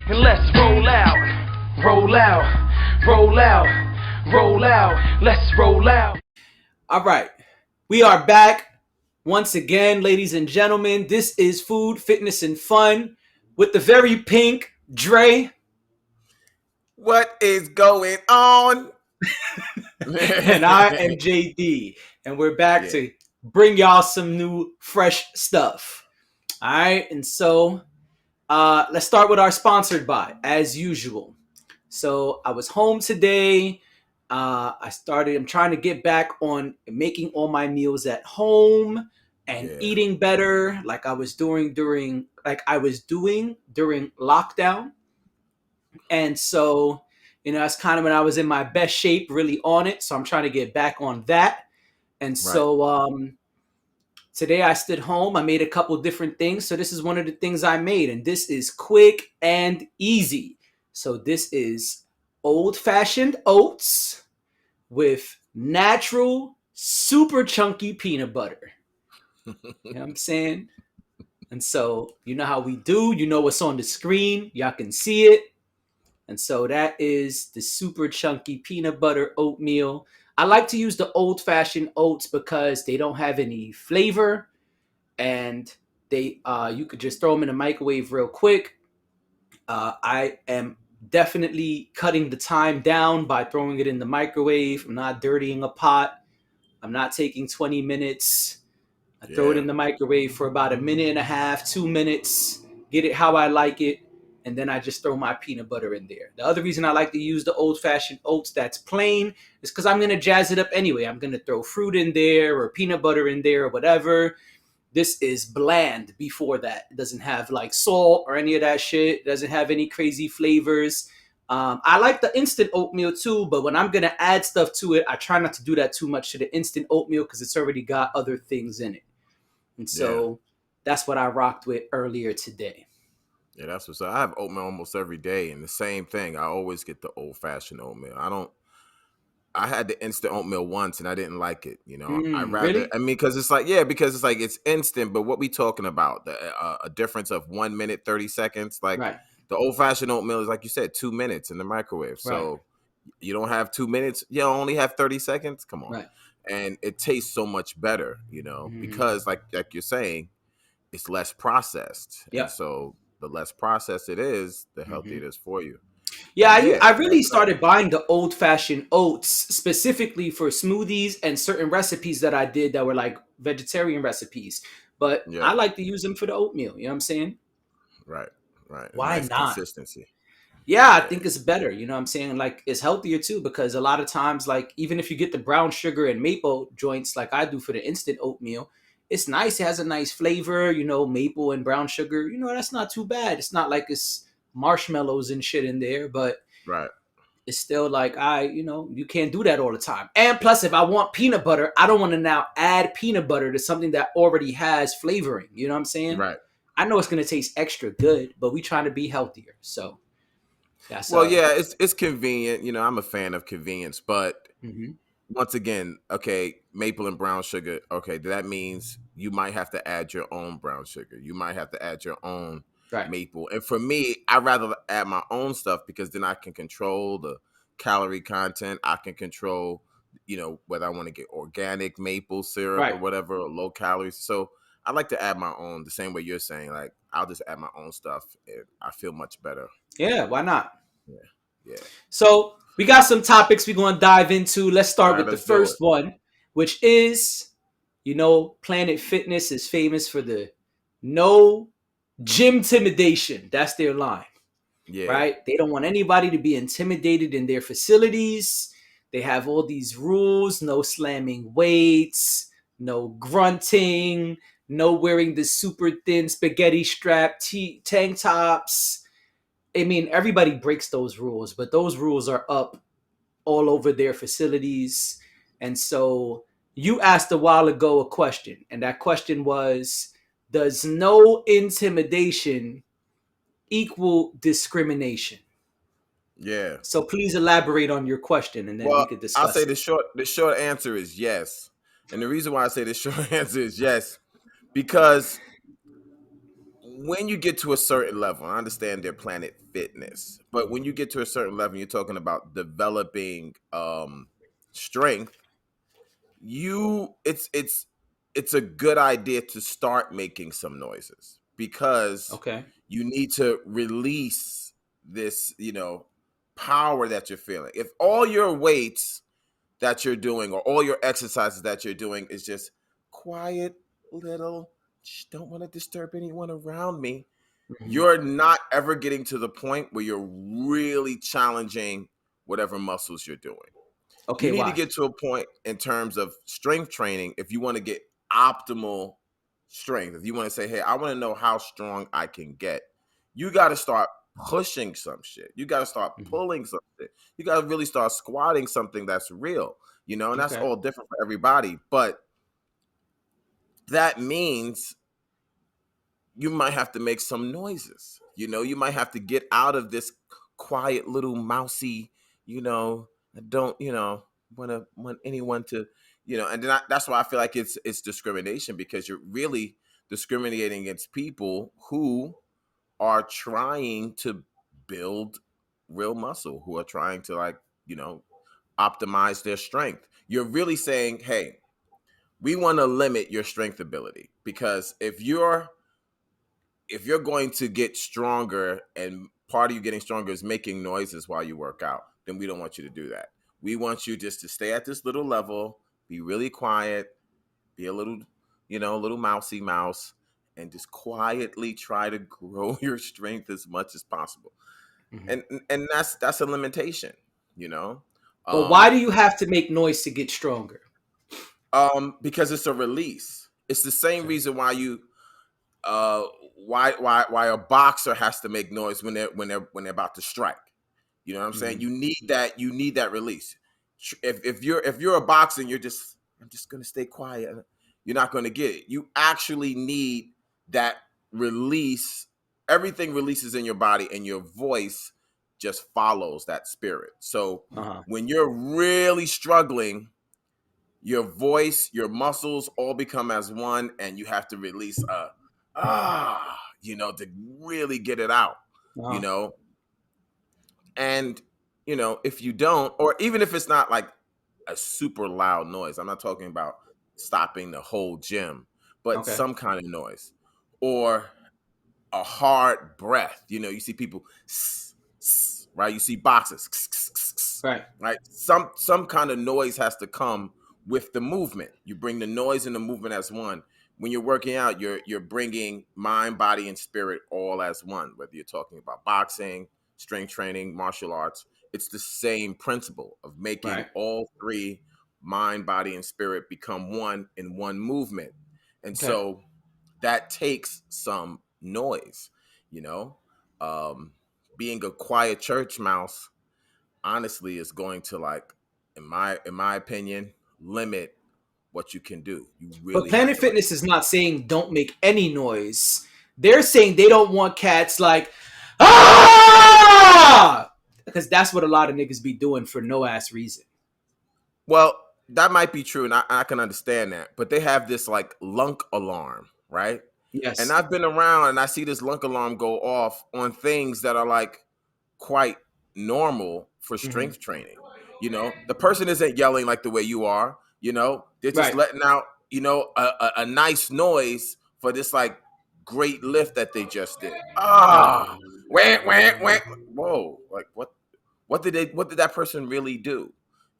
And let's roll out, roll out, roll out, roll out. Let's roll out. All right. We are back once again, ladies and gentlemen. This is Food, Fitness, and Fun with the very pink Dre. What is going on? And I am JD. And we're back Yeah. to bring y'all some new, fresh stuff. All right. And so let's start with our sponsored by, as usual. So I was home today. I'm trying to get back on making all my meals at home and Yeah. eating better like I was doing during lockdown. And so, that's kind of when I was in my best shape, really on it. So I'm trying to get back on that. And Right. so today I stood home. I made a couple different things. So this is one of the things I made, and this is quick and easy. So this is old fashioned oats with natural, super chunky peanut butter. You know what I'm saying? And so, you know how we do. You know what's on the screen. Y'all can see it. And so that is the super chunky peanut butter oatmeal. I like to use the old fashioned oats because they don't have any flavor, and they you could just throw them in the microwave real quick. I am definitely cutting the time down by throwing it in the microwave. I'm not dirtying a pot. I'm not taking 20 minutes. I throw it Yeah. in the microwave for about a minute and a half, 2 minutes, get it how I like it, and then I just throw my peanut butter in there. The other reason I like to use the old fashioned oats that's plain is because I'm going to jazz it up anyway. I'm going to throw fruit in there or peanut butter in there or whatever. This is bland before that. It doesn't have like salt or any of that shit. It doesn't have any crazy flavors. I like the instant oatmeal too, but when I'm going to add stuff to it, I try not to do that too much to the instant oatmeal because it's already got other things in it. And Yeah. so that's what I rocked with earlier today. Yeah, that's what's up. I have oatmeal almost every day, and the same thing. I always get the old fashioned oatmeal. I had the instant oatmeal once, and I didn't like it. I rather. Really? I mean, because it's like, yeah, because it's like it's instant. But what we talking about? A difference of 1 minute 30 seconds. Like Right. the old fashioned oatmeal is like you said, 2 minutes in the microwave. Right. So you don't have 2 minutes. You only have 30 seconds. Come on, Right. and it tastes so much better. Mm-hmm. Because like you're saying, it's less processed, and Yep. so the less processed it is, the healthier Mm-hmm. it is for you. Yeah, And I yeah, really started buying the old fashioned oats specifically for smoothies and certain recipes that I did that were like vegetarian recipes. But yeah, I like to use them for the oatmeal. You know what I'm saying? right, right. A Why nice not? consistency. Yeah, I Yeah, think it's better. You know what I'm saying? Like it's healthier too because a lot of times, like even if you get the brown sugar and maple joints like I do for the instant oatmeal, it's nice. It has a nice flavor, maple and brown sugar. That's not too bad. It's not like it's marshmallows and shit in there, but right. it's still like you can't do that all the time. And plus, if I want peanut butter, I don't want to now add peanut butter to something that already has flavoring. You know what I'm saying? Right. I know it's gonna taste extra good, but we trying to be healthier. So that's Well, yeah, it's convenient. I'm a fan of convenience, but mhm. once again, okay, maple and brown sugar. Okay, that means you might have to add your own brown sugar. You might have to add your own Right. maple. And for me, I rather add my own stuff because then I can control the calorie content. I can control, whether I want to get organic maple syrup or Right. whatever, or low calories. So I like to add my own. The same way you're saying, like I'll just add my own stuff, and I feel much better. Yeah, why not? Yeah, yeah. So we got some topics we're gonna dive into. Let's All start right, with the let's do first it. one, which is, Planet Fitness is famous for the no gym intimidation. That's their line, Yeah, right? They don't want anybody to be intimidated in their facilities. They have all these rules: no slamming weights, no grunting, no wearing the super thin spaghetti strap tank tops. I mean, everybody breaks those rules, but those rules are up all over their facilities. And so you asked a while ago a question, and that question was, does no intimidation equal discrimination? yeah. So please elaborate on your question and then we Well, could I'll say discuss the it. short answer is yes. And the reason why I say the short answer is yes, because when you get to a certain level, I understand their Planet Fitness, but when you get to a certain level, you're talking about developing strength. It's a good idea to start making some noises because Okay. you need to release this, power that you're feeling. If all your weights that you're doing or all your exercises that you're doing is just quiet little, don't want to disturb anyone around me, Mhm. you're not ever getting to the point where you're really challenging whatever muscles you're doing. You Okay, need to watch. get to a point in terms of strength training if you want to get optimal strength. If you want to say, hey, I want to know how strong I can get, you got to start pushing some shit. You got to start Mhm. pulling some shit. You got to really start squatting something that's real, and that's Okay. all different for everybody. But that means you might have to make some noises. You might have to get out of this quiet little mousy, I don't, want anyone to, and then that's why I feel like it's discrimination because you're really discriminating against people who are trying to build real muscle, who are trying to optimize their strength. You're really saying, hey, we want to limit your strength ability because if you're going to get stronger and part of you getting stronger is making noises while you work out, then we don't want you to do that. We want you just to stay at this little level, be really quiet, be a little mousy mouse, and just quietly try to grow your strength as much as possible. Mhm. And that's a limitation, you know. But why Um, do you have to make noise to get stronger? because it's a release. It's the same Okay. reason why you uh why a boxer has to make noise when they're about to strike. You know what I'm saying? Mhm. You need that release. If you're a boxer and I'm just gonna stay quiet, you're not gonna get it. You actually need that release. Everything releases in your body and your voice just follows that spirit. So Uh-huh. when you're really struggling, your voice, your muscles all become as one, and you have to release to really get it out, you Uh-huh. know. And if you don't, or even if it's not like a super loud noise, I'm not talking about stopping the whole gym, but Okay. some kind of noise or a hard breath. You see people, right? You see boxers, Right. right? Some kind of noise has to come with the movement. You bring the noise and the movement as one. When you're working out, you're bringing mind, body, and spirit all as one. Whether you're talking about boxing, strength training, martial arts, it's the same principle of making Right. all three, mind, body, and spirit, become one in one movement. And Okay. so that takes some noise, you know. Um, Being a quiet church mouse, honestly, is going to in my opinion, limit what you can do. You But really have Planet to Fitness is not saying don't make any noise. They're saying they don't want cats like ah, because that's what a lot of niggas be doing for no ass reason. well, that might be true, and I can understand that. But they have this like lunk alarm, right? And Yes. I've been around and I see this lunk alarm go off on things that are like quite normal for Hmm. strength training. The person isn't yelling like the way you are. They're just Right. letting out, a nice noise for this like great lift that they just did. Ah, wah, wah, wah. Whoa, like what did that person really do?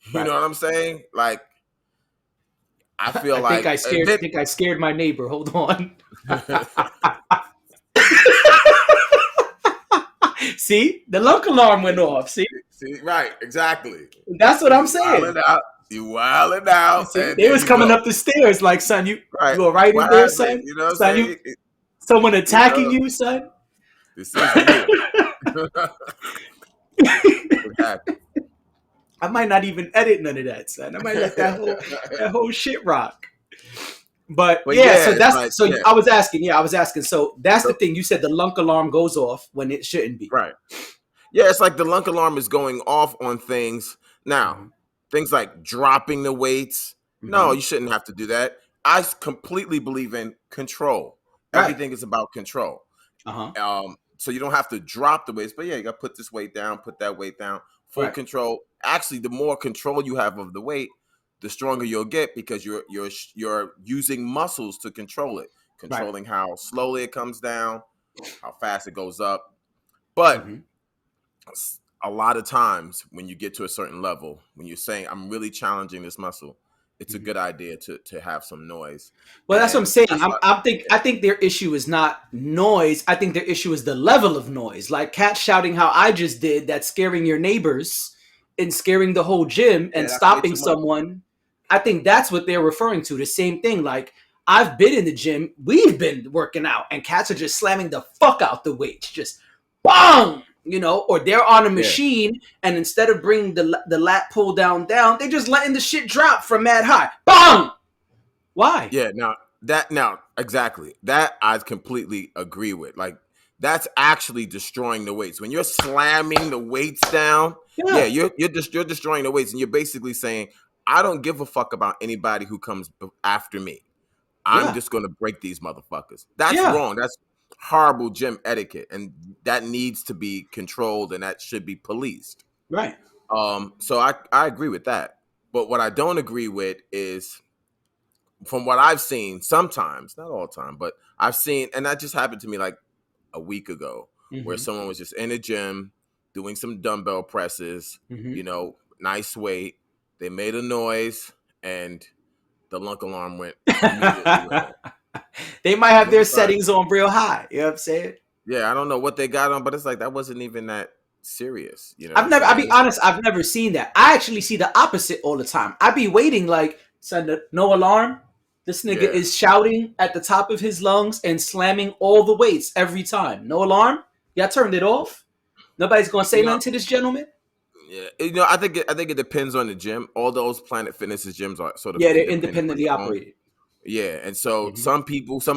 You Right. know what I'm saying? Like, I feel I think like I scared. I think I scared my neighbor. Hold on. See, the lunk alarm went off. See, see, right, exactly. that's what I'm You wilding saying. out. You wilding out, See, and they there was you coming go. up the stairs like, son, Right. you all right in What there, happened? son? You know what I'm Son, you saying? someone attacking You you, son? this is real. What happened? I might not even edit none of that, son. I might let that whole shit rock. But But yeah, so yeah, it's that's like, so yeah. I was asking. Yeah, I was asking. So that's the So, thing. You said the lunk alarm goes off when it shouldn't be. right. Yeah, it's like the lunk alarm is going off on things. Now, Hmm. things like dropping the weights. No, Hmm. you shouldn't have to do that. I completely believe in control. Right. Everything is about control. So you don't have to drop the weights, but yeah, you got to put this weight down, put that weight down, full Right. control. Actually, the more control you have of the weight, the stronger you'll get because you're using muscles to control it, controlling how slowly it comes down, how fast it goes up. But a lot of times when you get to a certain level, when you're saying I'm really challenging this muscle, it's a good idea to have some noise. Well, that's what I'm saying. That's I think their issue is not noise. I think their issue is the level of noise. Like cats shouting how I just did, that's scaring your neighbors and scaring the whole gym and that's stopping way too much. someone. I think that's what they're referring to. The same thing. Like I've been in the gym, we've been working out, and cats are just slamming the fuck out the weights, just bang. You know, or they're on a machine, and instead of bringing the lat pull down, they're just letting the shit drop from mad high. Bang! Why? Yeah, now exactly. That I completely agree with. Like that's actually destroying the weights. When you're slamming the weights down, you're destroying the weights, and you're basically saying, I don't give a fuck about anybody who comes after me. I'm just gonna break these motherfuckers. That's wrong. That's horrible gym etiquette, and that needs to be controlled, and that should be policed. Right. So I agree with that. But what I don't agree with is, from what I've seen, sometimes, not all the time, but I've seen, and that just happened to me like a week ago, where someone was just in a gym doing some dumbbell presses, you know, nice weight. They made a noise, and the lunk alarm went immediately. They might have their settings on real high. You know what I'm saying? Yeah, I don't know what they got on, but it's like that wasn't even that serious. You know, I'll be honest, I've never seen that. I actually see the opposite all the time. I be waiting like, no alarm. This nigga is shouting at the top of his lungs and slamming all the weights every time. No alarm? Y'all turned it off? Nobody's gonna say nothing to this gentleman? Yeah, you know, I think it depends on the gym. All those Planet Fitness gyms are sort of they're independently operated. Yeah, and so some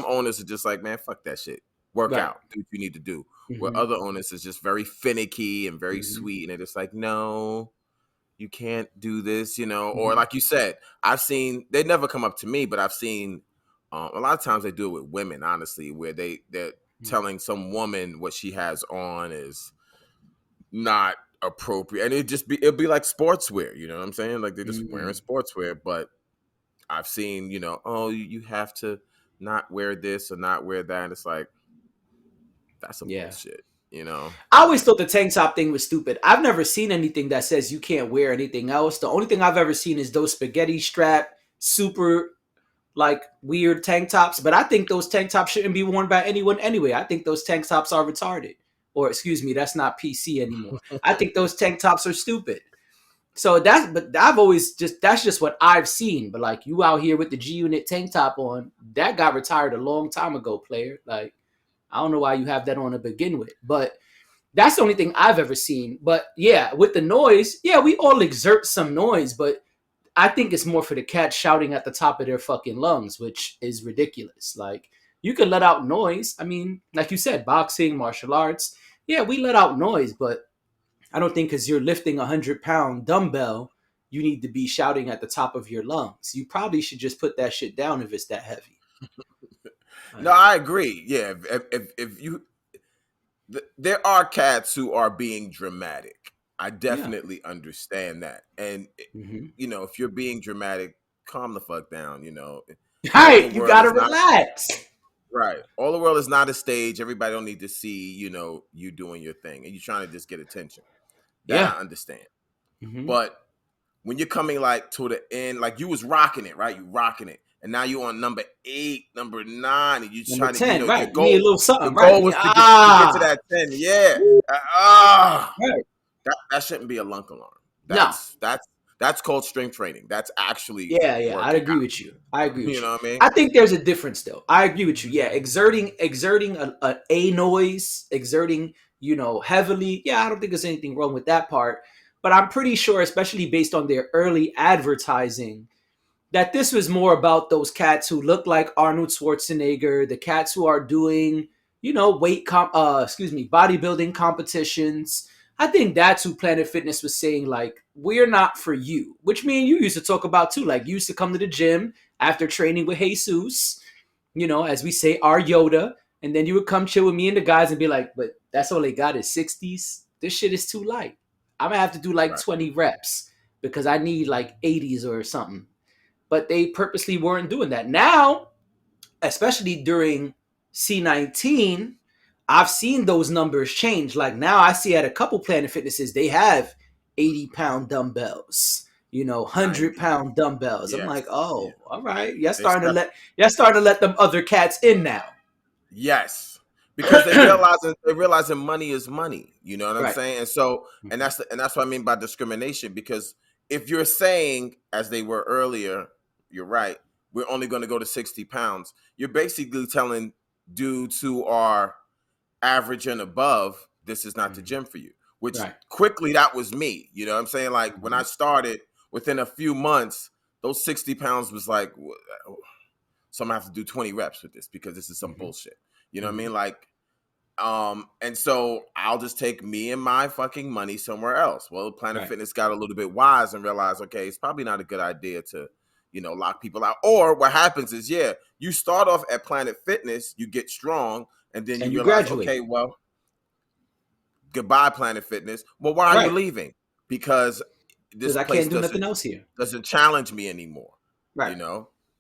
owners are just like, man, fuck that shit. Work out, do what you need to do. Where other owners is just very finicky and very sweet, and they're just like, no, you can't do this, you know. Or like you said, I've seen, they never come up to me, but I've seen a lot of times they do it with women, honestly, where they're telling some woman what she has on is not appropriate, and it'll be like sportswear, you know what I'm saying? Like they're just wearing sportswear, but I've seen, you know, oh, you have to not wear this or not wear that. And it's like, that's some bullshit, you know? I always thought the tank top thing was stupid. I've never seen anything that says you can't wear anything else. The only thing I've ever seen is those spaghetti strap, super, like, weird tank tops. But I think those tank tops shouldn't be worn by anyone anyway. I think those tank tops are retarded. Or, excuse me, that's not PC anymore. I think those tank tops are stupid. So that's just what I've seen. But like you out here with the G Unit tank top on, that got retired a long time ago, player. Like, I don't know why you have that on to begin with. But that's the only thing I've ever seen. But yeah, with the noise, yeah, we all exert some noise, but I think it's more for the cats shouting at the top of their fucking lungs, which is ridiculous. Like, you can let out noise. I mean, like you said, boxing, martial arts. Yeah, we let out noise, but I don't think because you're lifting 100-pound dumbbell, you need to be shouting at the top of your lungs. You probably should just put that shit down if it's that heavy. No, I agree. Yeah, there are cats who are being dramatic. I definitely understand that. And, you know, if you're being dramatic, calm the fuck down, you know. Right, you gotta relax. Right. All the world is not a stage. Everybody don't need to see, you know, you doing your thing. And you're trying to just get attention. That I understand. But when you're coming like to the end, like you was rocking it, right? You rocking it. And now you're on number 8, number 9, and you're trying 10, to, you know, right. your goal, you need a little something, your goal was to get to that 10. Yeah. Right. That shouldn't be a lunk alarm. That's called strength training. That's actually I agree with you. I agree with you. You know what I mean? I think there's a difference though. I agree with you. Yeah, exerting a noise, exerting, you know, heavily. Yeah, I don't think there's anything wrong with that part. But I'm pretty sure, especially based on their early advertising, that this was more about those cats who look like Arnold Schwarzenegger, the cats who are doing, you know, bodybuilding competitions. I think that's who Planet Fitness was saying, like, we're not for you, which me and you used to talk about too. Like, you used to come to the gym after training with Jesus, you know, as we say, our Yoda, and then you would come chill with me and the guys and be like, but that's all they got is 60s. This shit is too light. I'm gonna have to do like Right. 20 reps because I need like 80s or something. But they purposely weren't doing that. Now, especially during C19, I've seen those numbers change. Like now I see at a couple Planet Fitnesses, they have 80-pound dumbbells, 100-pound dumbbells. I'm Yes. like, oh, Yeah. all right. They step. You're starting to let them other cats in now. Yes, because they realizing money is money. You know what I'm Right. saying? And so, and that's what I mean by discrimination. Because if you're saying, as they were earlier, you're right. We're only going to go to 60 pounds. You're basically telling dudes who are average and above, this is not the gym for you. Which Right. quickly that was me. You know what I'm saying? Like when I started, within a few months, those 60 pounds was like, so I'm gonna have to do 20 reps with this because this is some bullshit. You know what I mean? Like, and so I'll just take me and my fucking money somewhere else. Well, Planet Right. Fitness got a little bit wise and realized, okay, it's probably not a good idea to, lock people out. Or what happens is, you start off at Planet Fitness, you get strong, and then you And you realize, graduate. okay, well, goodbye, Planet Fitness. Well, why are you Right. leaving? Because this Because I place can't do nothing else here. doesn't challenge me anymore. Right.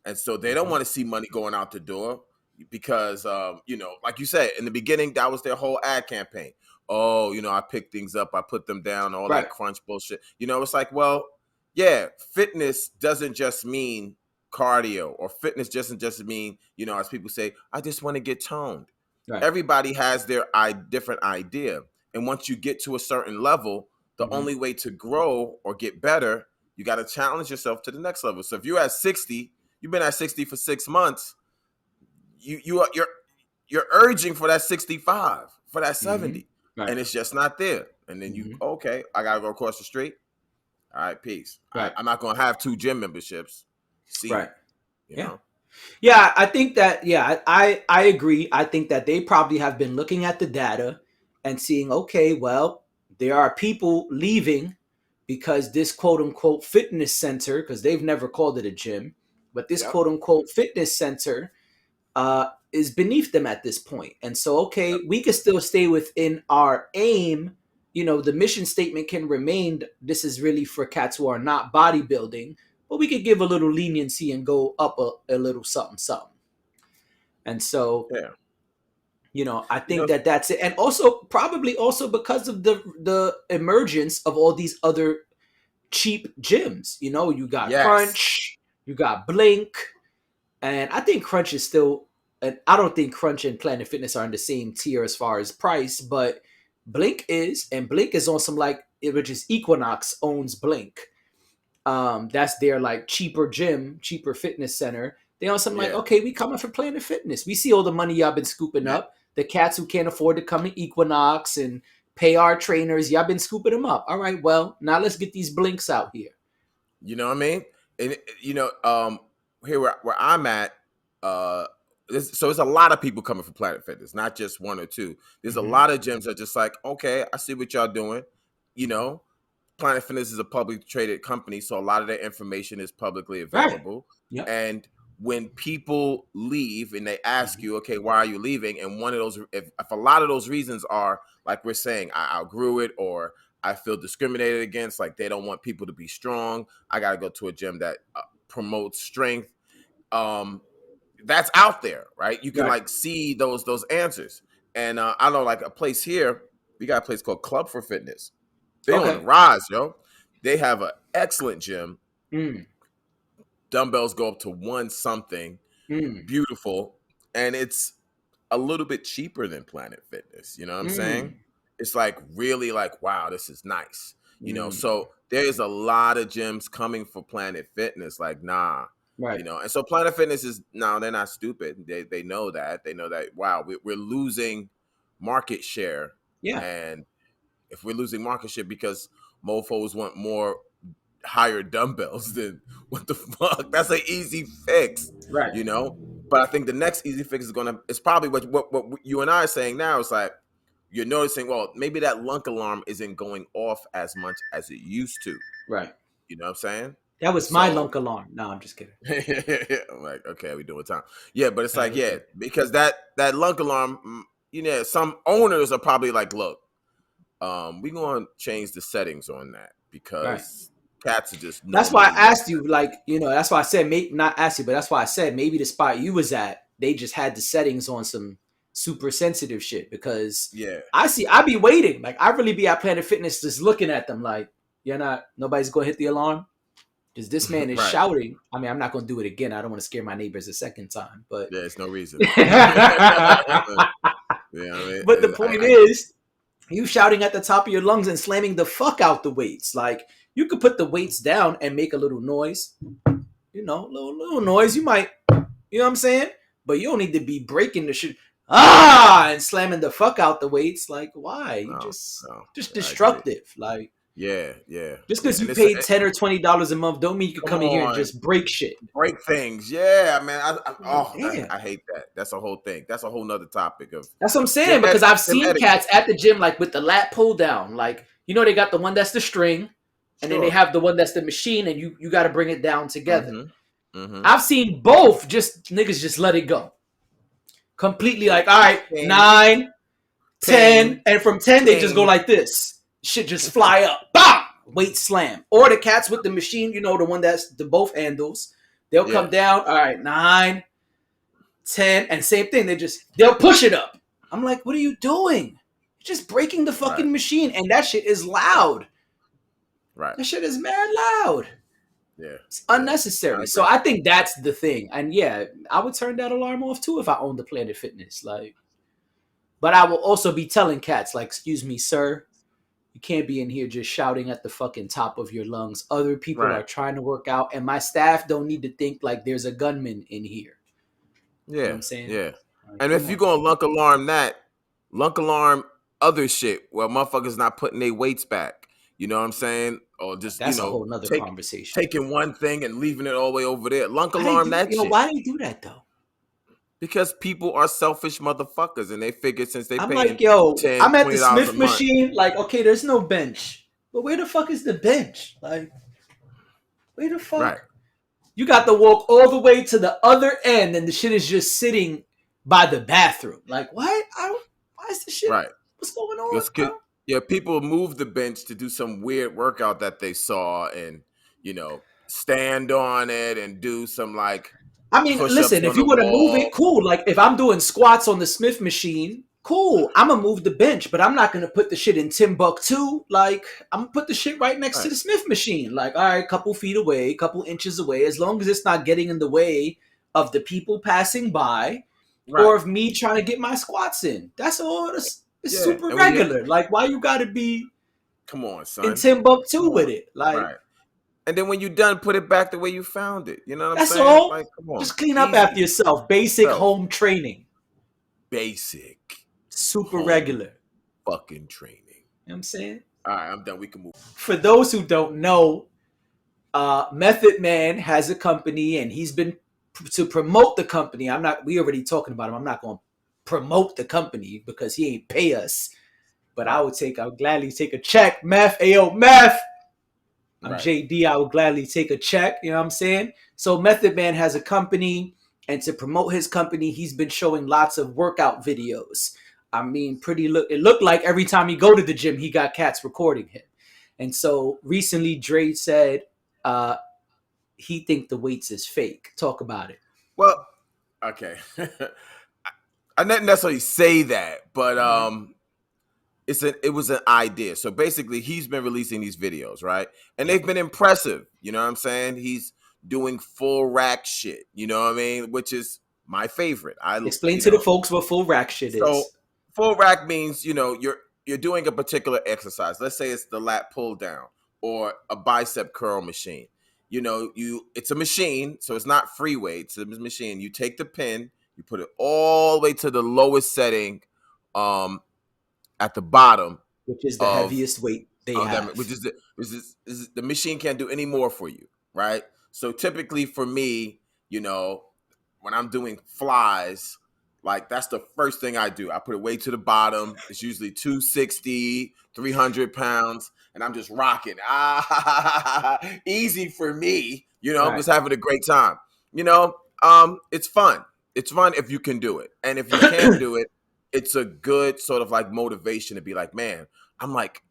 And so they don't want to see money going out the door because like you said in the beginning, that was their whole ad campaign. Oh, I pick things up, I put them down, all Right. that crunch bullshit. It's like, well, yeah, fitness doesn't just mean cardio, or fitness doesn't just mean, as people say, I just want to get toned. Right. Everybody has their different idea. And once you get to a certain level, the only way to grow or get better, you got to challenge yourself to the next level. So if you're at 60, you've been at 60 for 6 months, you're urging for that 65, for that 70, Right. and it's just not there. And then okay, I gotta go across the street. All right, peace. Right. I'm not gonna have 2 gym memberships. See, Right. you Yeah. know? Yeah, I think that, I agree. I think that they probably have been looking at the data and seeing, okay, well, there are people leaving because this quote unquote fitness center, because they've never called it a gym, but this Yep. quote unquote fitness center is beneath them at this point. And so, okay, Yep. we can still stay within our aim. The mission statement can remain, this is really for cats who are not bodybuilding, but we could give a little leniency and go up a little something. And so, Yeah. I think that that's it. And also probably also because of the emergence of all these other cheap gyms. You got Yes. Crunch, you got Blink, and I think Crunch is still, and I don't think Crunch and Planet Fitness are in the same tier as far as price, but Blink is, and Blink is on some which is Equinox owns Blink. That's their like cheaper gym, cheaper fitness center. They on something like, Yeah. okay, we coming for Planet Fitness. We see all the money y'all been scooping Yeah. up. The cats who can't afford to come to Equinox and pay our trainers, y'all been scooping them up. All right, well, now let's get these Blinks out here. You know what I mean? And here where I'm at, so there's a lot of people coming from Planet Fitness, not just 1 or 2. There's a lot of gyms that are just like, okay, I see what y'all doing. Planet Fitness is a publicly traded company, so a lot of their information is publicly available. Right. Yep. And when people leave and they ask you, okay, why are you leaving? And one of those, if a lot of those reasons are like we're saying, I outgrew it, or I feel discriminated against, like they don't want people to be strong, I got to go to a gym that promotes strength. That's out there, right? You can Right. like see those answers. And I know like a place here, we got a place called Club for Fitness. They're Okay. on the rise, yo. They have an excellent gym. Mm. Dumbbells go up to 1 something. Mm. Beautiful. And it's a little bit cheaper than Planet Fitness. You know what I'm saying? It's like really like, wow, this is nice. So there's a lot of gyms coming for Planet Fitness. Like, nah. Right. And so Planet Fitness is, no, they're not stupid. They know that. They know that, wow, we're losing market share. Yeah. And if we're losing market share because mofos want more higher dumbbells, then what the fuck? That's an easy fix. Right. But I think the next easy fix is probably what you and I are saying now. It's like you're noticing, well, maybe that lunk alarm isn't going off as much as it used to. Right. You know what I'm saying? That was my So lunk alarm. No, I'm just kidding. I'm like, okay, we doing time. Yeah, but it's All right, like, we're yeah, good. because that lunk alarm, some owners are probably like, look, we gonna change the settings on that Right. because cats are just That's why I normally asked you, like, that's why I said, not ask you, but that's why I said maybe the spot you was at, they just had the settings on some super sensitive shit because yeah, I be waiting. Like, I really be at Planet Fitness just looking at them like, nobody's going to hit the alarm. Because this man is right. shouting. I mean, I'm not going to do it again. I don't want to scare my neighbors a second time, but. Yeah, it's no reason. But Yeah, I mean, the point is, you shouting at the top of your lungs and slamming the fuck out the weights. Like, you could put the weights down and make a little noise. Little noise. You might, you know what I'm saying? But you don't need to be breaking the shit. And slamming the fuck out the weights. Like, why? You no, just no, I agree. destructive. Like, Yeah, yeah, just yeah. because you And paid $10 or $20 a month, don't mean you can come come in here and on, just break shit. break things. Yeah, man. Damn. I hate that. That's a whole thing. That's a whole nother topic of That's what I'm saying, gym because I've gym seen etiquette. cats at the gym like with the lat pull down. Like, they got the one that's the string, and then they Sure. have the one that's the machine, and you got to bring it down together. Mm-hmm. Mm-hmm. I've seen both. Just niggas just let it go. Completely Yeah. like, all right, Ping, 9, 10, ping, and from 10 they just go ping. like this. Shit just fly up. Bam! Weight slam. Or the cats with the machine, the one that's the both handles. They'll come down. All right, 9, 10, and same thing. They'll push it up. I'm like, what are you doing? You're just breaking the fucking Right. machine, and that shit is loud. Right. That shit is mad loud. Yeah. It's I unnecessary. agree. So I think that's the thing. And yeah, I would turn that alarm off too if I owned the Planet Fitness. Like, but I will also be telling cats, like, excuse me, sir, you can't be in here just shouting at the fucking top of your lungs. Other people are Right. trying to work out, and my staff don't need to think like there's a gunman in here. You know what Yeah. I'm saying? Yeah. Like, And come if you on. gonna lunk alarm other shit where motherfuckers not putting their weights back. You know what I'm saying? Or just, That's a whole nother conversation. taking one thing and leaving it all the way over there. Lunk alarm that shit. Why they do that though? Because people are selfish motherfuckers and they figure since they I'm paying like, yo, 10 I'm at the $20 a Smith month. machine. Like, okay, there's no bench. But where the fuck is the bench? Like, where the fuck? Right. You got to walk all the way to the other end, and the shit is just sitting by the bathroom. Like, what? Why is the shit? Right. What's going on? Yeah, people move the bench to do some weird workout that they saw and, stand on it and do some like I mean, push-ups listen, on if you the want to move wall. it, cool. Like, if I'm doing squats on the Smith machine, cool. I'm going to move the bench, but I'm not going to put the shit in Timbuktu. Like, I'm going to put the shit right next to Right. the Smith machine. Like, all right, couple feet away, couple inches away, as long as it's not getting in the way of the people passing by Right. or of me trying to get my squats in. That's all. It's Yeah, super and when you- regular. Like, why you got to be Come on, son. in Timbuktu Come with on. it? Like, Right. And then when you're done, put it back the way you found it. You know what I'm that's saying? all. Like, come on. Just clean up Easy. after yourself. Basic So, home training. basic Super home regular. fucking training. You know what I'm saying? All right, I'm done. We can move. For those who don't know, Method Man has a company, and he's been to promote the company. We already talking about him. I'm not going to promote the company because he ain't pay us. But I would gladly take a check. Meth, ayo, Meth. I'm Right. JD. I would gladly take a check. You know what I'm saying? So Method Man has a company, and to promote his company, he's been showing lots of workout videos. I mean, it looked like every time he go to the gym, he got cats recording him. And so recently, Dre said he think the weights is fake. Talk about it. Well, okay. I didn't necessarily say that, but it was an idea. So basically, he's been releasing these videos, right? And they've been impressive. You know what I'm saying? He's doing full rack shit. You know what I mean? Which is my favorite. Explain to the folks what full rack shit So is. full rack means, you're doing a particular exercise. Let's say it's the lat pull down or a bicep curl machine. It's a machine, so it's not free weights. It's a machine. You take the pin, you put it all the way to the lowest setting, at the bottom, Which is the heaviest weight they have. which is the machine can't do any more for you, right? So typically for me, when I'm doing flies, Like, that's the first thing I do. I put it way to the bottom. It's usually 260, 300 pounds, and I'm just rocking. Easy for me. You know, I'm Right. just having a great time. You know, it's fun. It's fun if you can do it. And if you can't do it, it's a good sort of like motivation to be like, man, I'm like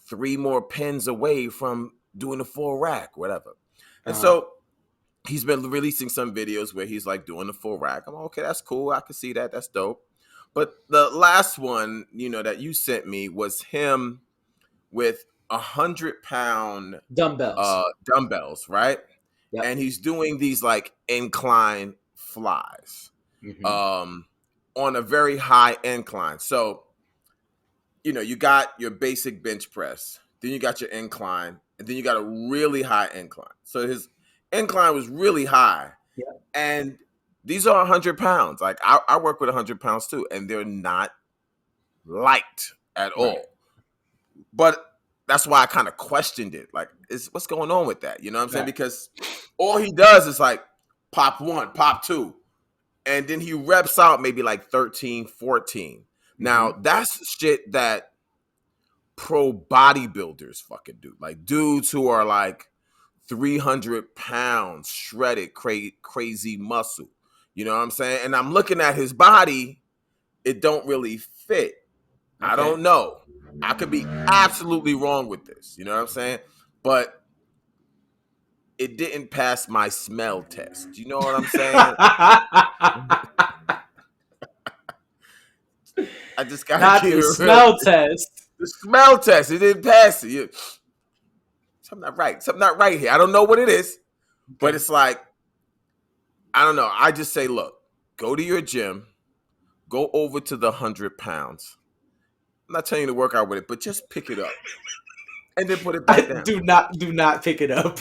3 more pins away from doing a full rack, whatever. And so he's been releasing some videos where he's like doing the full rack. I'm like, okay, that's cool. I can see that. That's dope. But the last one, you know, that you sent me was him with 100-pound Dumbbells. dumbbells, right? Yep. And he's doing these like incline flies Mhm. on a very high incline. So, you know, you got your basic bench press, then you got your incline, and then you got a really high incline. So his incline was really high. Yep. And these are 100 pounds. Like, I work with 100 pounds too, and they're not light at all. Right. But that's why I kind of questioned it. Like, what's going on with that? You know what I'm saying? Right. Because all he does is like pop 1, pop 2. And then he reps out maybe like 13, 14. Now, that's shit that pro bodybuilders fucking do. Like, dudes who are like 300 pounds, shredded, crazy muscle. You know what I'm saying? And I'm looking at his body. It don't really fit. I Okay. don't know. I could be absolutely wrong with this. You know what I'm saying? But it didn't pass my smell test. You know what I'm saying? I just gotta Not keep the it real. smell test. The smell test. It didn't pass it. Something not right. Something not right here. I don't know what it is, but it's like, I don't know. I just say, look, go to your gym, go over to the 100 pounds. I'm not telling you to work out with it, but just pick it up and then put it back down. Do not pick it up.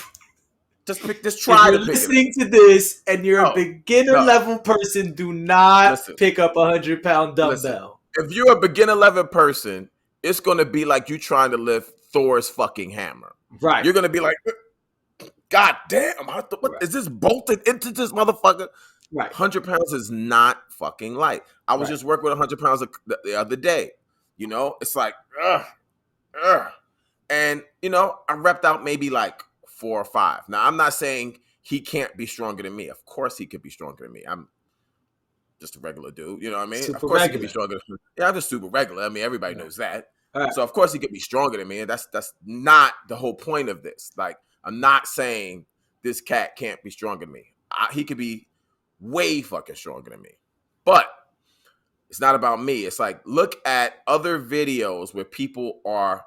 Just If try you're to pick it up. listening to this and you're No, a beginner no. level person, do not Listen. pick up a 100-pound dumbbell. Listen. If you're a beginner level person, it's going to be like you trying to lift Thor's fucking hammer. Right. You're going to be like, God damn, what Right. is this bolted into this motherfucker? Right. 100 pounds is not fucking light. I was Right. just working with 100 pounds the other day. You know, it's like, and, you know, I repped out maybe like 4 or 5. Now, I'm not saying he can't be stronger than me. Of course he could be stronger than me. I'm just a regular dude. You know what I mean? Super of course he could regular. be stronger than me. Yeah, I'm just super regular. I mean, everybody Right. knows that. All right. So, of course he could be stronger than me. And that's not the whole point of this. Like, I'm not saying this cat can't be stronger than me. He could be way fucking stronger than me. But it's not about me. It's like, look at other videos where people are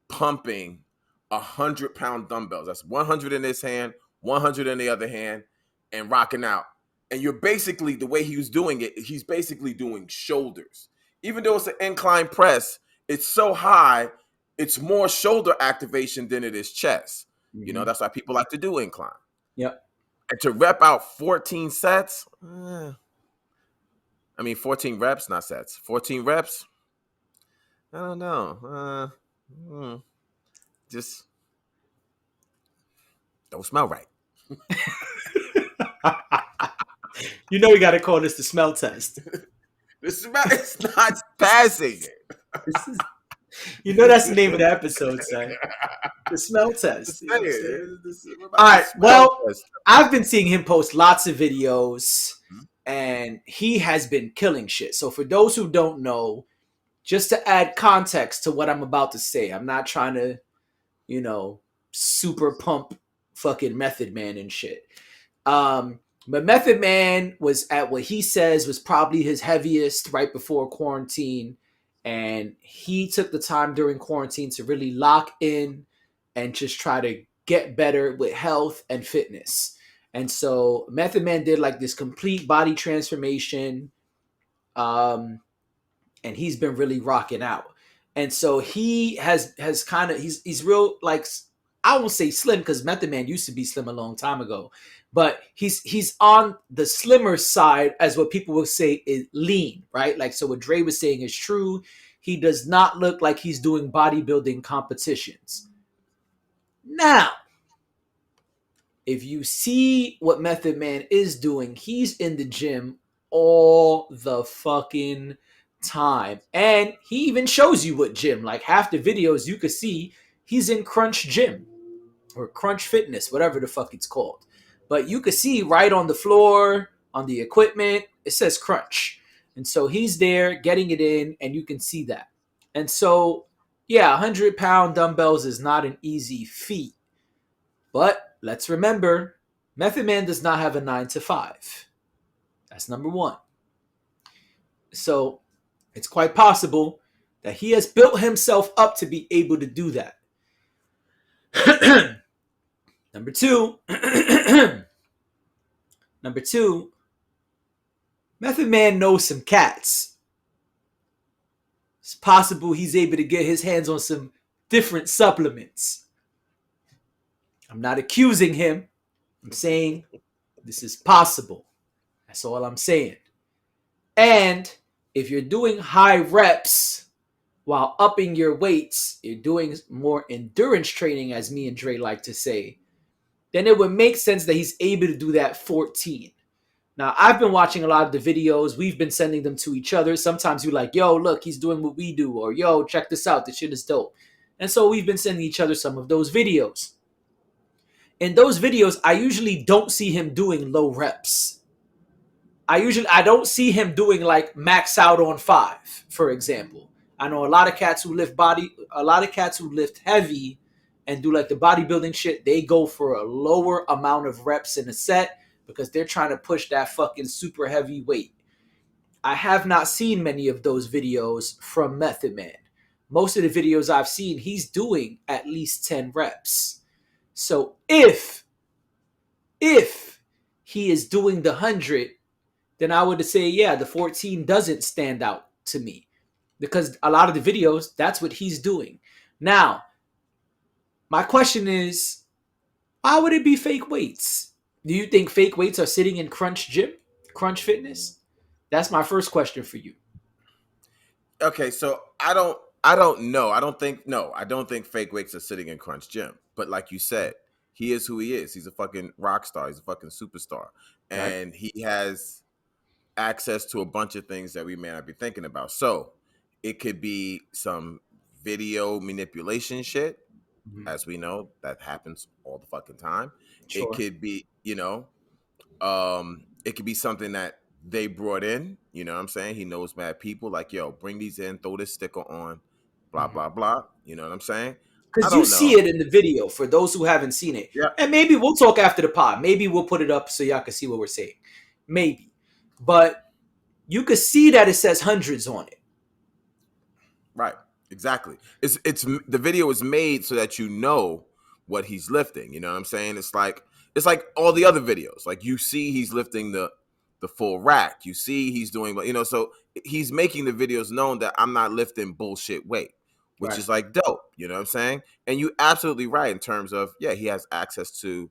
pumping 100-pound dumbbells. That's 100 in this hand, 100 in the other hand, and rocking out. And you're basically, the way he was doing it, he's basically doing shoulders. Even though it's an incline press, it's so high, it's more shoulder activation than it is chest. You know, that's why people like to do incline. Yep. And to rep out 14 sets, 14 reps, not sets. 14 reps, I don't know. Just don't smell right. You know we got to call this the smell test. The smell is not passing. You know that's the name of the episode, son. The smell test. You know what I'm saying? All right. Well, I've been seeing him post lots of videos, and he has been killing shit. So for those who don't know, just to add context to what I'm about to say, I'm not trying to, you know, super pump fucking Method Man and shit. But Method Man was at what he says was probably his heaviest right before quarantine. And he took the time during quarantine to really lock in and just try to get better with health and fitness. And so Method Man did like this complete body transformation. And he's been really rocking out. And so he has kind of, he's real, like, I won't say slim because Method Man used to be slim a long time ago, but he's on the slimmer side as what people will say is lean, right? Like, so what Dre was saying is true. He does not look like he's doing bodybuilding competitions. Now, if you see what Method Man is doing, he's in the gym all the fucking time. And he even shows you what gym. Like half the videos you could see he's in Crunch Gym or Crunch Fitness, whatever the fuck it's called. But you could see right on the floor, on the equipment, it says Crunch. And so he's there getting it in, and you can see that. And so, yeah, 100-pound dumbbells is not an easy feat. But let's remember, Method Man does not have a 9 to 5. That's number one. So it's quite possible that he has built himself up to be able to do that. Number two, Method Man knows some cats. It's possible he's able to get his hands on some different supplements. I'm not accusing him. I'm saying this is possible. That's all I'm saying. And if you're doing high reps while upping your weights, you're doing more endurance training, as me and Dre like to say, then it would make sense that he's able to do that 14. Now, I've been watching a lot of the videos. We've been sending them to each other. Sometimes you're like, yo, look, he's doing what we do. Or, yo, check this out. This shit is dope. And so we've been sending each other some of those videos. In those videos, I usually don't see him doing low reps. I don't see him doing like max out on 5, for example. I know a lot of cats who lift heavy and do like the bodybuilding shit, they go for a lower amount of reps in a set because they're trying to push that fucking super heavy weight. I have not seen many of those videos from Method Man. Most of the videos I've seen, he's doing at least 10 reps. So if he is doing the 100, then I would say, yeah, the 14 doesn't stand out to me. Because a lot of the videos, that's what he's doing. Now, my question is, why would it be fake weights? Do you think fake weights are sitting in Crunch Gym? Crunch Fitness? That's my first question for you. Okay, so I don't know. I don't think fake weights are sitting in Crunch Gym. But like you said, he is who he is. He's a fucking rock star. He's a fucking superstar. And he has access to a bunch of things that we may not be thinking about. So it could be some video manipulation shit. As we know, that happens all the fucking time. Sure. It could be, it could be something that they brought in, you know what I'm saying? He knows mad people like, yo, bring these in, throw this sticker on, blah, blah, blah. You know what I'm saying? Because you see it in the video for those who haven't seen it. Yeah. And maybe we'll talk after the pod. Maybe we'll put it up so y'all can see what we're saying. Maybe. But you could see that it says hundreds on it. Right. Exactly. It's the video is made so that you know what he's lifting. You know what I'm saying? It's like all the other videos. Like you see he's lifting the full rack. You see he's doing, so he's making the videos known that I'm not lifting bullshit weight, which is like dope. You know what I'm saying? And you absolutely right in terms of, yeah, he has access to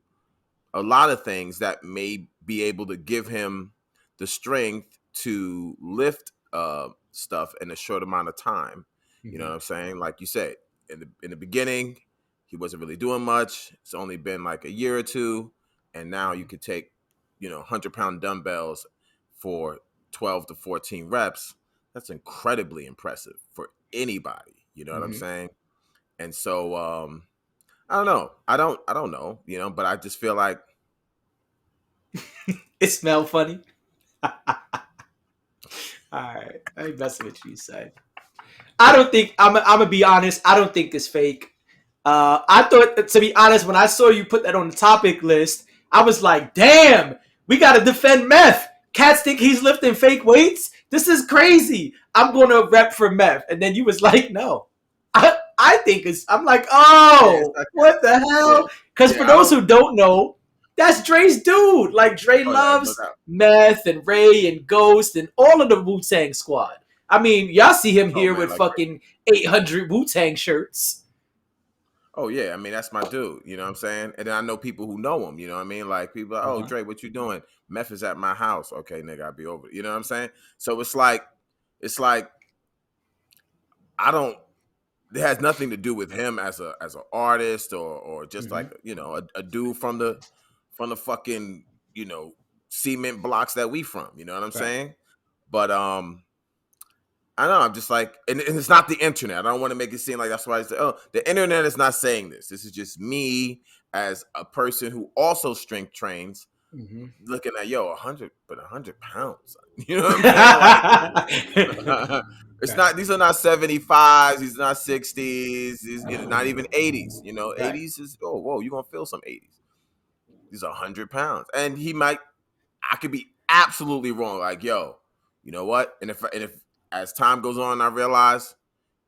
a lot of things that may be able to give him the strength to lift stuff in a short amount of time. You know what I'm saying? Like you said, in the beginning, he wasn't really doing much. It's only been like a year or two. And now you could take, 100-pound dumbbells for 12 to 14 reps. That's incredibly impressive for anybody. You know what I'm saying? And so, I don't know. I don't know, but I just feel like. It smelled funny. All right. I ain't messing with you, son. I don't think, I'm going to be honest, I don't think it's fake. I thought, to be honest, when I saw you put that on the topic list, I was like, damn, we got to defend Meth. Cats think he's lifting fake weights? This is crazy. I'm going to rep for Meth. And then you was like, no. I think I'm like, oh, what the hell? Because for those who don't know, that's Dre's dude. Like, Dre loves Meth and Ray and Ghost and all of the Wu-Tang squad. I mean, y'all see him here with fucking 800 Wu-Tang shirts. Oh, yeah. I mean, that's my dude. You know what I'm saying? And then I know people who know him. You know what I mean? Like, people are, oh, Dre, what you doing? Meth is at my house. Okay, nigga, I'll be over. You know what I'm saying? So it's like, it has nothing to do with him as an artist or just like, a dude from the fucking, cement blocks that we from. You know what I'm Right. saying? But I know, I'm just like, and it's not the internet. I don't want to make it seem like that's why I say, oh, the internet is not saying this. This is just me as a person who also strength trains, Mm-hmm. looking at 100 pounds. You know what I'm saying? Like, it's not. These are not 75s. These are not 60s. These, not even 80s. You know, Right. 80s is whoa. You're gonna feel some 80s. These are 100 pounds, and he might. I could be absolutely wrong. Like, yo, you know what? And if as time goes on, I realize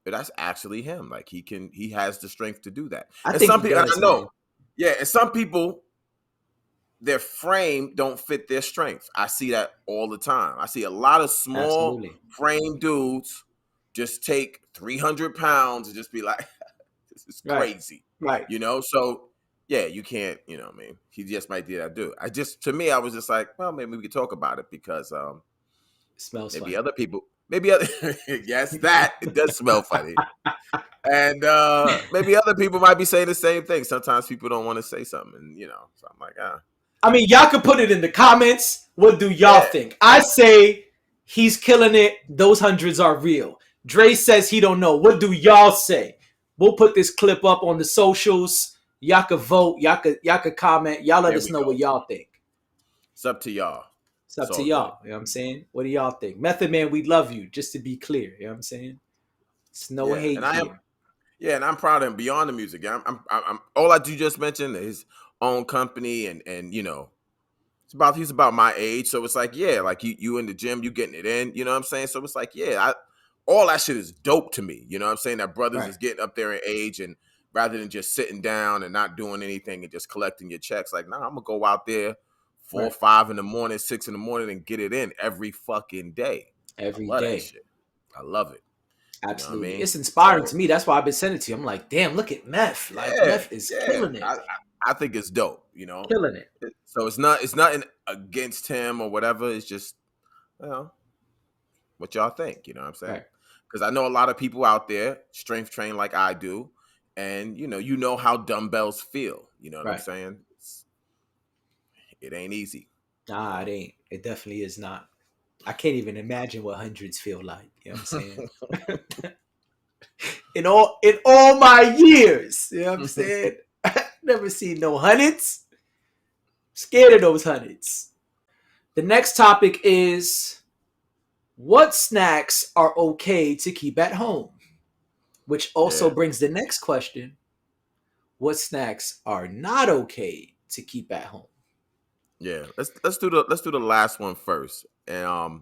that's actually him. Like he has the strength to do that. I And think some he people, and does, I know, man. yeah, and some people, their frame don't fit their strength. I see that all the time. I see a lot of small Absolutely. frame dudes just take 300 pounds and just be like, this is Right. crazy. Right. You know, so yeah, you can't, what I mean, he just might do that. To me, I was just like, well, maybe we could talk about it because It smells maybe funny. other people, yes, that it does smell funny. And maybe other people might be saying the same thing. Sometimes people don't want to say something, and so I'm like, I mean, y'all can put it in the comments. What do y'all think? I say he's killing it. Those hundreds are real. Dre says he don't know. What do y'all say? We'll put this clip up on the socials. Y'all could vote. Y'all could comment. Y'all let There us we know go. what y'all think. It's up to y'all. It's up It's to all y'all. You know what I'm saying? What do y'all think? Method Man, we love you. Just to be clear. You know what I'm saying? It's no hate and I am, here. and I'm proud of him beyond the music. I'm all I do just mention his own company, and he's about my age, so it's like, yeah, like you in the gym, you getting it in, you know what I'm saying? So it's like, yeah, all that shit is dope to me. You know what I'm saying? That brothers Right. is getting up there in age, and rather than just sitting down and not doing anything and just collecting your checks, like, nah, I'm gonna go out there 4 or Right. 5 in the morning, 6 in the morning, and get it in every fucking day. Every I love day. that shit. I love it. Absolutely. You know what I mean? It's inspiring So, to me. That's why I've been sending it to you. I'm like, damn, look at Meth. Like, Meth is killing it. I think it's dope. Killing it. So it's nothing against him or whatever. It's just, what y'all think. You know what I'm saying? Right. Because I know a lot of people out there strength train like I do, and you know how dumbbells feel. You know what I'm Right. saying? It ain't easy. Nah, it ain't. It definitely is not. I can't even imagine what hundreds feel like. You know what I'm saying? in all my years, you know what I'm saying? Never seen no hundreds. Scared of those hundreds. The next topic is what snacks are okay to keep at home? Which also Yeah. brings the next question. What snacks are not okay to keep at home? Yeah. Let's do the last one first. And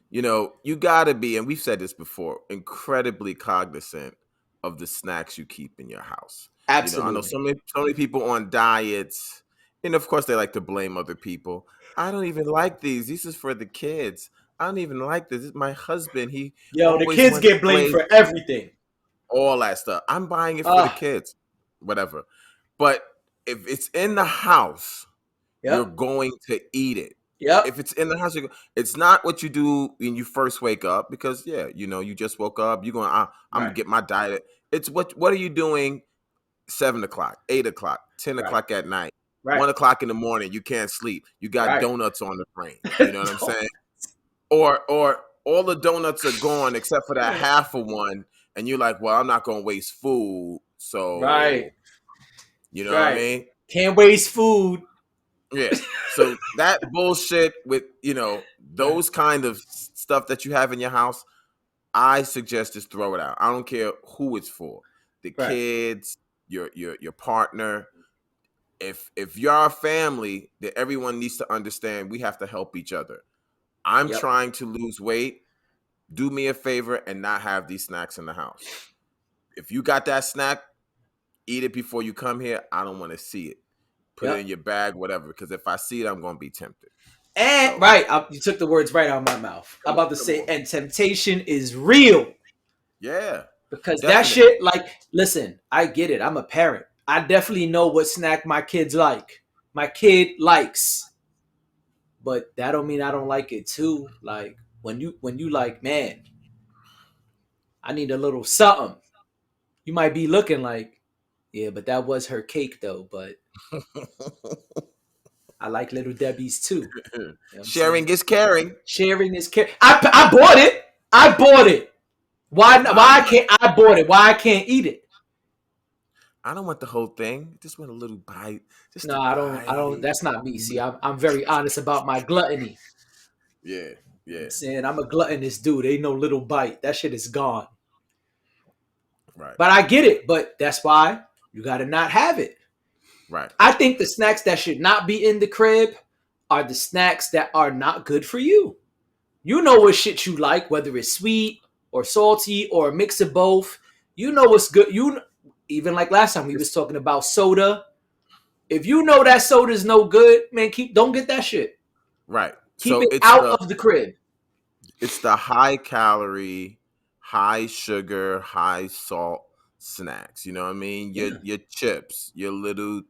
you gotta be, and we've said this before, incredibly cognizant of the snacks you keep in your house. Absolutely. I know so many people on diets, and of course they like to blame other people. I don't even like these. This is for the kids. I don't even like this. This is my husband. He Yo, the always kids wants get to blamed play for everything. all that stuff. I'm buying it for the kids, whatever. But if it's in the house, you're Yep. going to eat it. Yep. If it's in the house, it's not what you do when you first wake up, because you just woke up. You're going, I'm gonna Right. get my diet. It's what are you doing? 7 o'clock, 8 o'clock, 10 Right. o'clock at night, Right. 1 o'clock in the morning. You can't sleep. You got Right. donuts on the brain. You know what I'm saying? Or all the donuts are gone except for that half of one, and you're like, well, I'm not gonna waste food, so Right. you know what I mean? Can't waste food. Yeah. So that bullshit with those kind of stuff that you have in your house, I suggest just throw it out. I don't care who it's for. The Right. kids, your partner. If you're a family, that everyone needs to understand we have to help each other. I'm Yep. trying to lose weight. Do me a favor and not have these snacks in the house. If you got that snack, eat it before you come here. I don't want to see it. Put it in your bag, whatever. Because if I see it, I'm going to be tempted. And you took the words right out of my mouth. I'm about to say, on. and temptation is real. Yeah. Because definitely. that shit, like, listen, I get it. I'm a parent. I definitely know what snack my kids like. My kid likes. But that don't mean I don't like it too. Like, when you like, man, I need a little something. You might be looking like, yeah, but that was her cake though. But I like Little Debbie's too. You know what I'm Sharing saying? is caring. Sharing is care. I bought it. I bought it. Why I can't I bought it? Why I can't eat it? I don't want the whole thing. Just want a little bite. Just No, a I don't. bite. That's not me. See, I'm very honest about my gluttony. Yeah, yeah, I'm saying I'm a gluttonous dude. Ain't no little bite. That shit is gone. right, But I get it. But that's why you got to not have it. right, I think the snacks that should not be in the crib are the snacks that are not good for you. You know what shit you like, whether it's sweet or salty or a mix of both. You know what's good. Even like last time we was talking about soda. If you know that soda's no good, man, don't get that shit. right. Keep So it out of the crib. it's the high calorie, high sugar, high salt snacks. You know what I mean? Yeah. Your chips, your little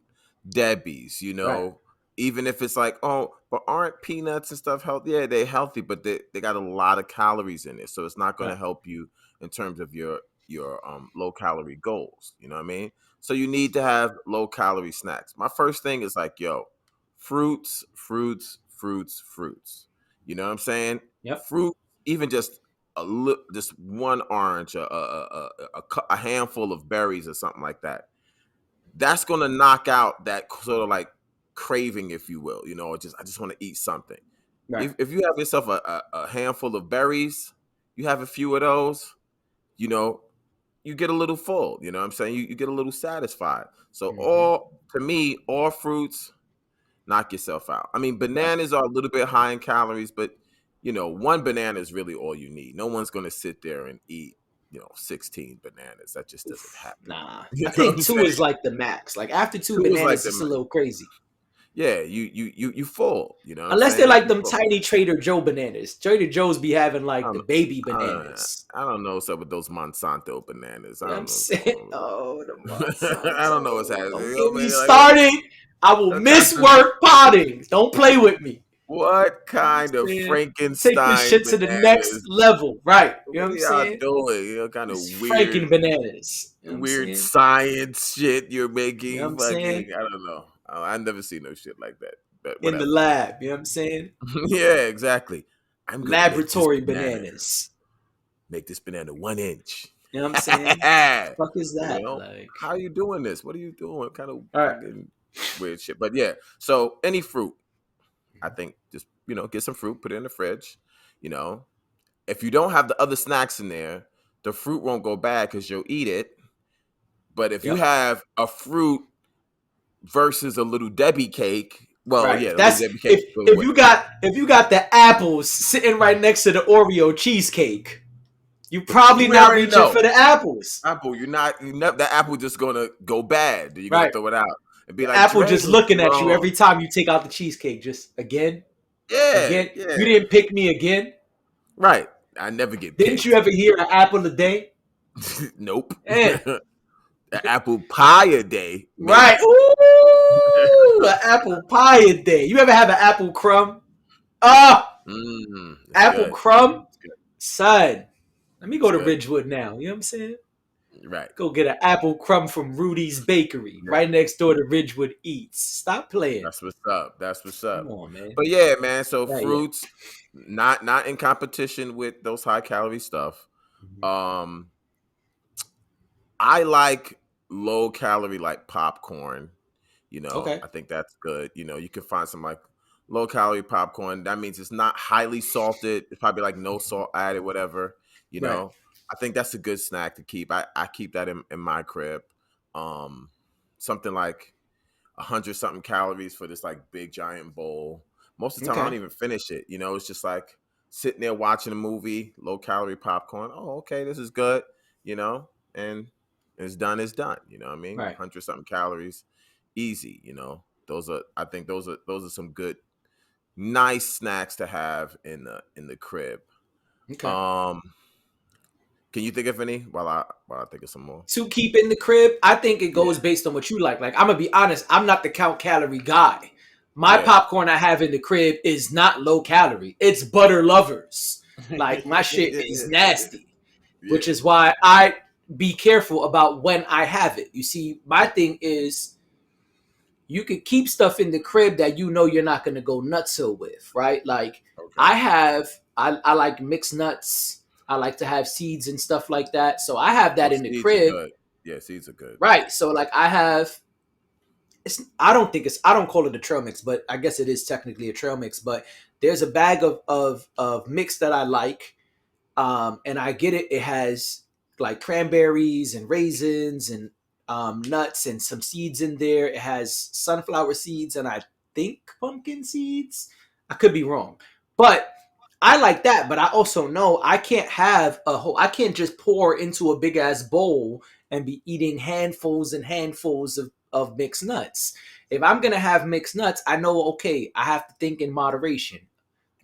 Debbie's, Right. even if it's like, oh, but aren't peanuts and stuff healthy? Yeah, they're healthy, but they got a lot of calories in it. So it's not going to Right. help you in terms of your low calorie goals. You know what I mean? So you need to have low calorie snacks. My first thing is like, yo, fruits, fruits, fruits, fruits. You know what I'm saying? Yep. Fruit, even just just one orange, a handful of berries or something like that. That's gonna knock out that sort of like craving, if you will. Or just I just want to eat something. Right. If you have yourself a handful of berries, you have a few of those, you know, you get a little full. You know what I'm saying? You get a little satisfied. So to me, all fruits, knock yourself out. I mean, bananas are a little bit high in calories, but one banana is really all you need. No one's gonna sit there and eat 16 bananas. That just doesn't happen. Nah. You I know what think I'm two saying? is like the max. Like after two Two is like bananas, the it's a little crazy. Yeah, you full. You know what Unless I'm they're saying? like You them full. tiny Trader Joe bananas. Trader Joe's be having like the baby I bananas. don't know what's up with those Monsanto bananas. I You know what don't I'm know what's going saying? on. Oh, the I don't know what's Monsanto. happening. Don't You know get what I me mean? Like, started. I will miss work potting. Don't play with me. what kind of Saying, take this Frankenstein shit to the next bananas? level. Right. You know What what are I'm y'all saying? doing? Kind of It's weird, Franken bananas. You know what I'm weird saying? science shit you're You know what making. I'm saying? Fucking, I don't know. I've never seen no shit like that. But In the whatever. lab. You know what I'm saying? Yeah, exactly. I'm gonna Laboratory bananas. make this banana 1 inch. You know what I'm saying? you Fuck is that? know, Like, how are you doing this? What are you doing? What kind of all right. fucking weird shit? But yeah, so any fruit, I think just get some fruit, put it in the fridge. If you don't have the other snacks in there, the fruit won't go bad because you'll eat it. But if you Yep. have a fruit versus a little Debbie cake, well, Right. yeah, the That's little Debbie cake. if you got the apples sitting right next to the Oreo cheesecake, you probably We not already reaching know. for the apples. Apple, that apple just gonna go bad. You're gonna Right. throw it out and be The like, apple Dre just was looking at you wrong. every time you take out the cheesecake. Just again. Yeah. You didn't pick me again. Right. I never get Didn't picked. you ever hear an apple a day? Nope. Eh. The apple pie a day. Maybe. Right. Ooh, an apple pie a day. You ever have an apple crumb? Apple Good. crumb? It's good. Son. Let me go It's to good. Ridgewood now. You know what I'm saying? Right. Go get an apple crumb from Rudy's Bakery, right next door to Ridgewood Eats. Stop playing. That's what's up. That's what's up. Come on, man. But yeah, man. So Yeah. fruits, not in competition with those high calorie stuff. I like low calorie like popcorn. Okay. I think that's good. You can find some like low calorie popcorn. That means it's not highly salted. It's probably like no salt added, whatever. Right. I think that's a good snack to keep. I keep that in my crib. Something like 100 something calories for this like big giant bowl. Most of the time I don't even finish it. It's just like sitting there watching a movie, low calorie popcorn. Oh, okay, this is good. And it's done. It's done. You know what I mean? Right. 100 something calories, easy. I think those are some good, nice snacks to have in the crib. Okay. Can you think of any while I think of some more? To keep in the crib, I think it goes based on what you like. Like, I'm gonna be honest, I'm not the count calorie guy. My popcorn I have in the crib is not low calorie. It's butter lovers. Like, my shit is nasty. Which is why I be careful about when I have it. You see, my thing is you could keep stuff in the crib that you know you're not gonna go nutso with, right? Like Okay. I like mixed nuts. I like to have seeds and stuff like that. So I have that Oh, in the seeds are crib, good. Yeah, seeds are good. right? So like I don't call it a trail mix, but I guess it is technically a trail mix. But there's a bag of mix that I like, and I get it. It has like cranberries and raisins and nuts and some seeds in there. It has sunflower seeds and I think pumpkin seeds. I could be wrong, but I like that. But I also know I can't have a whole. I can't just pour into a big ass bowl and be eating handfuls and handfuls of mixed nuts. If I'm gonna have mixed nuts, I know okay, I have to think in moderation.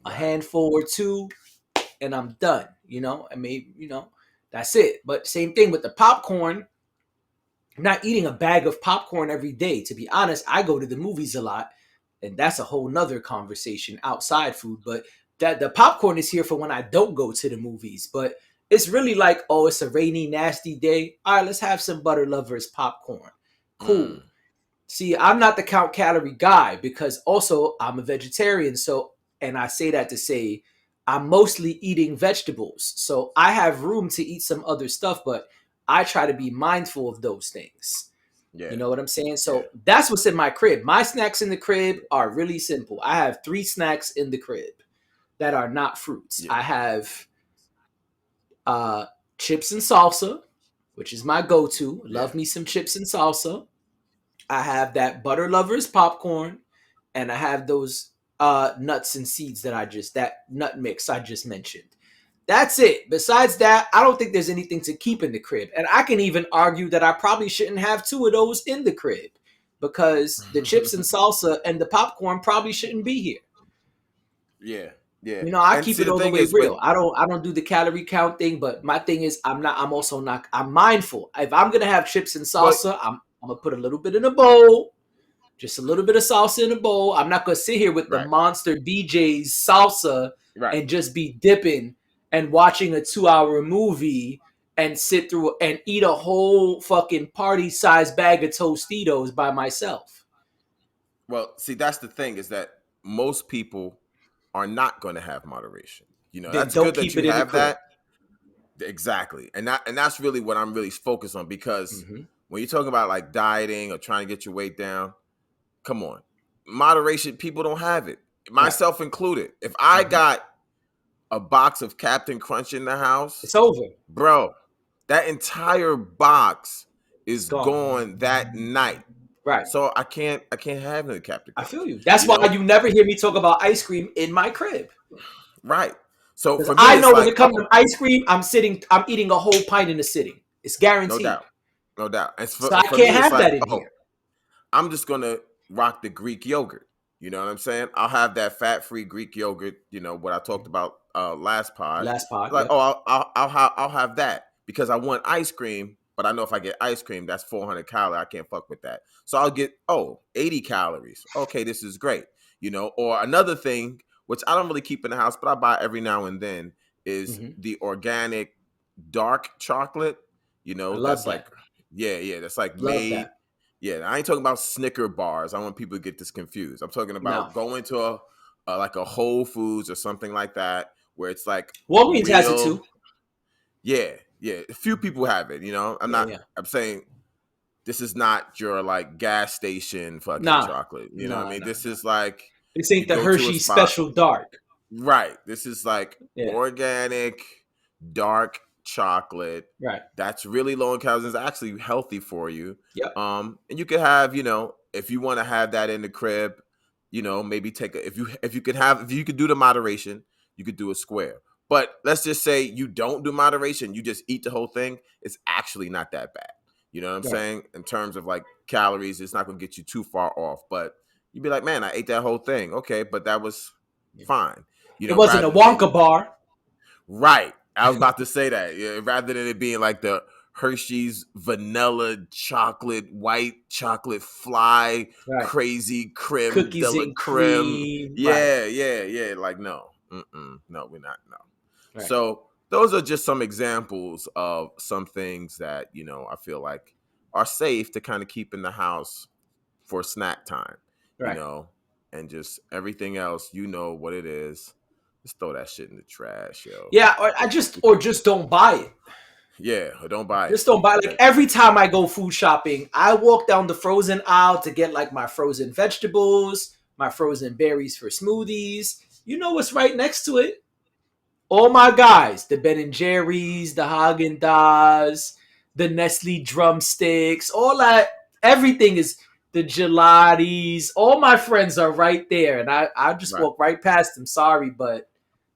A Right. handful or two, and I'm done. I mean, that's it. But same thing with the popcorn. I'm not eating a bag of popcorn every day. To be honest, I go to the movies a lot, and that's a whole nother conversation outside food. But that the popcorn is here for when I don't go to the movies. But it's really like, oh, it's a rainy, nasty day. All right, let's have some Butter Lovers popcorn. Cool. Mm. See, I'm not the count calorie guy because also I'm a vegetarian. So, and I say that to say I'm mostly eating vegetables. So I have room to eat some other stuff, but I try to be mindful of those things. Yeah. You know what I'm saying? Yeah. So that's what's in my crib. My snacks in the crib are really simple. I have 3 snacks in the crib that are not fruits. Yeah. I have chips and salsa, which is my go-to. Love me some chips and salsa. I have that Butter Lovers popcorn, and I have those nuts and seeds that nut mix I just mentioned. That's it. Besides that, I don't think there's anything to keep in the crib. And I can even argue that I probably shouldn't have 2 of those in the crib because the chips and salsa and the popcorn probably shouldn't be here. Yeah. Yeah. I And keep see, it the all the thing way is, real. I don't do the calorie count thing, but my thing is I'm mindful. If I'm gonna have chips and but salsa, I'm gonna put a little bit in a bowl. Just a little bit of salsa in a bowl. I'm not gonna sit here with the right. monster BJ's salsa Right. and just be dipping and watching a 2-hour movie and sit through and eat a whole fucking party-sized bag of Tostitos by myself. Well, see, that's the thing is that most people are not going to have moderation. Then That's don't good that keep you it in the have crib. that. Exactly. And that's really what I'm really focused on because Mm-hmm. when you're talking about like dieting or trying to get your weight down, come on. Moderation, people don't have it. Myself included. If I Mhm. got a box of Captain Crunch in the house, It's over. bro, that entire box is Gone. gone that night. Right. So I can't have no Captain I Crunch. feel you. That's You why know? you never hear me talk about ice cream in my crib. Right. So Because for me, I it's know when like, it comes to ice cream, I'm eating a whole pint in a sitting. It's no guaranteed. doubt. No doubt. And So I for can't me, it's have like, that in here. I'm just going to rock the Greek yogurt. You know what I'm saying? I'll have that fat-free Greek yogurt, what I talked about last pod. Last pod. Like, Yep. I'll have that because I want ice cream, but I know if I get ice cream, that's 400 calories. I can't fuck with that. So I'll get 80 calories. Okay, this is great. Or another thing, which I don't really keep in the house, but I buy every now and then, is the organic dark chocolate. I love That's that. like, yeah, that's like Love made. that. Yeah, I ain't talking about Snicker bars. I want people to get this confused. I'm talking about No. going to like a Whole Foods or something like that, where it's like Walgreens has it real. too. Yeah. A few people have it. I'm not. Yeah. I'm saying this is not your like gas station fucking Nah. chocolate. You know what I mean? Nah. This is like This ain't you the go to a Hershey spot- Special Dark. Right. This is like Yeah. organic dark chocolate. Right. That's really low in calories. It's actually healthy for you. Yep. And you could have, if you want to have that in the crib, maybe take if you could do the moderation, you could do a square. But let's just say you don't do moderation, you just eat the whole thing. It's actually not that bad. You know what I'm Right. saying? In terms of like calories, it's not going to get you too far off. But you'd be like, man, I ate that whole thing. Okay, but that was fine. It wasn't a Wonka bar. Right. I was about to say that. Yeah, rather than it being like the Hershey's vanilla chocolate, white chocolate fly, Right. crazy creme Cookies de la and creme. cream. Yeah. Like, no. No, we're not. No. Right. So those are just some examples of some things that, I feel like are safe to kind of keep in the house for snack time, Right. and just everything else, what it is. Just throw that shit in the trash, yo. Yeah, or just don't buy it. Yeah, or don't buy it. Just don't buy it. Like every time I go food shopping, I walk down the frozen aisle to get like my frozen vegetables, my frozen berries for smoothies. You know what's right next to it? All my guys, the Ben and Jerry's, the Haagen-Dazs, the Nestle drumsticks, all that, everything is the gelatis. All my friends are right there, and I just Right. walk right past them. Sorry, but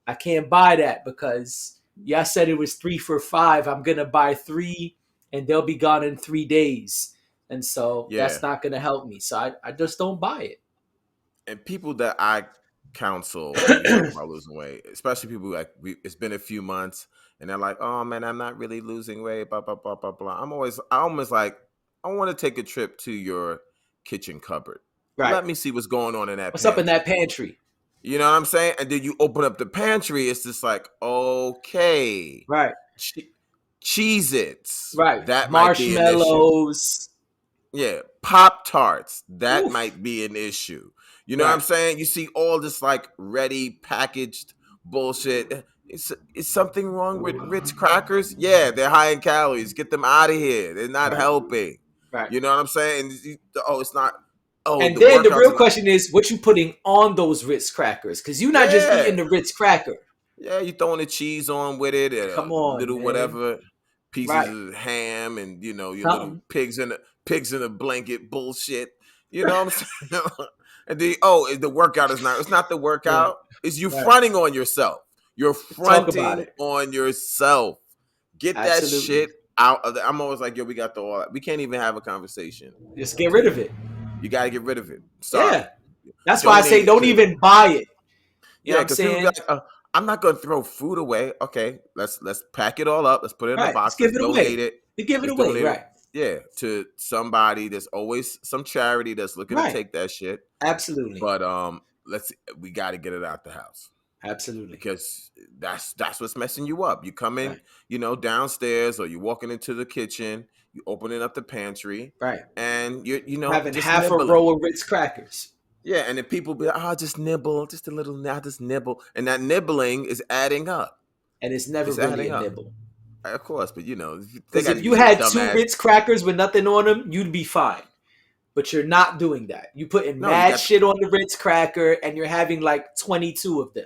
I can't buy that because y'all said it was 3 for $5. I'm gonna buy 3, and they'll be gone in 3 days, and so Yeah. that's not gonna help me. So I just don't buy it. And people that I counsel when you talk about losing weight, especially people like it's been a few months and they're like, "Oh man, I'm not really losing weight." Blah blah blah blah blah. I almost like, I want to take a trip to your kitchen cupboard. Right. Let me see what's going on in that. What's up in that pantry? You know what I'm saying? And then you open up the pantry. It's just like, okay, Right. Cheez-Its, Right. That might be an issue. Marshmallows. Yeah, Pop-Tarts. That Oof. might be an issue. You know Right. what I'm saying? You see all this like ready packaged bullshit. Is something wrong with Ritz crackers? Yeah, they're high in calories. Get them out of here. They're not Right. helping. Right. You know what I'm saying? It's not. Oh, And then the workouts real are- question is, what you putting on those Ritz crackers? Because you're not just Yeah. eating the Ritz cracker. Yeah, you throwing the cheese on with it. And Come on, little man. whatever pieces Right. of ham and your little Something. pigs in a blanket bullshit. You know what I'm saying? And the workout is not. It's not the workout. It's you Right. fronting on yourself. You're about fronting it. on yourself. Get Absolutely. that shit out of there. I'm always like, yo, we got all that. We can't even have a conversation. Just get rid of it. You got to get rid of it. Sorry. Yeah. That's why I say don't even buy it. You know what I'm because people saying? be like, I'm not gonna throw food away. Okay, let's pack it all up. Let's put it in a Right. box. Let's give it Let's away. donate it. You give it Let's away, donate it. right? Yeah, to somebody. There's always some charity that's looking Right. to take that shit. Absolutely. But we got to get it out the house Absolutely. because that's what's messing you up. You come in, Right. downstairs, or you're walking into the kitchen. You opening up the pantry, Right. and you're Having just half nibbling. a row of Ritz crackers. Yeah, and then people be like, "Oh, just nibble, just a little. Now, just nibble," and that nibbling is adding up. And it's never It's really adding a up. nibble. Of course, but they Because gotta if be you some had 2 dumbass- Ritz crackers with nothing on them, you'd be fine. But you're not doing that. You putting No, you mad got- shit on the Ritz cracker, and you're having like 22 of them.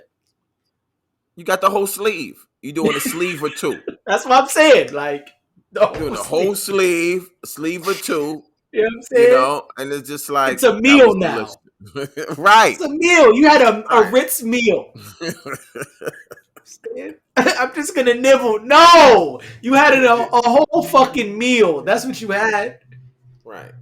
you got the whole sleeve. You doing a sleeve or two. That's what I'm saying. Like, the Doing the whole whole sleeve. sleeve or two. You know what I'm saying? And it's just like It's a that meal was now. delicious. Right. It's a meal. You had a Right. Ritz meal. I'm just gonna nibble. No, you had a whole fucking meal. That's what you had. Right.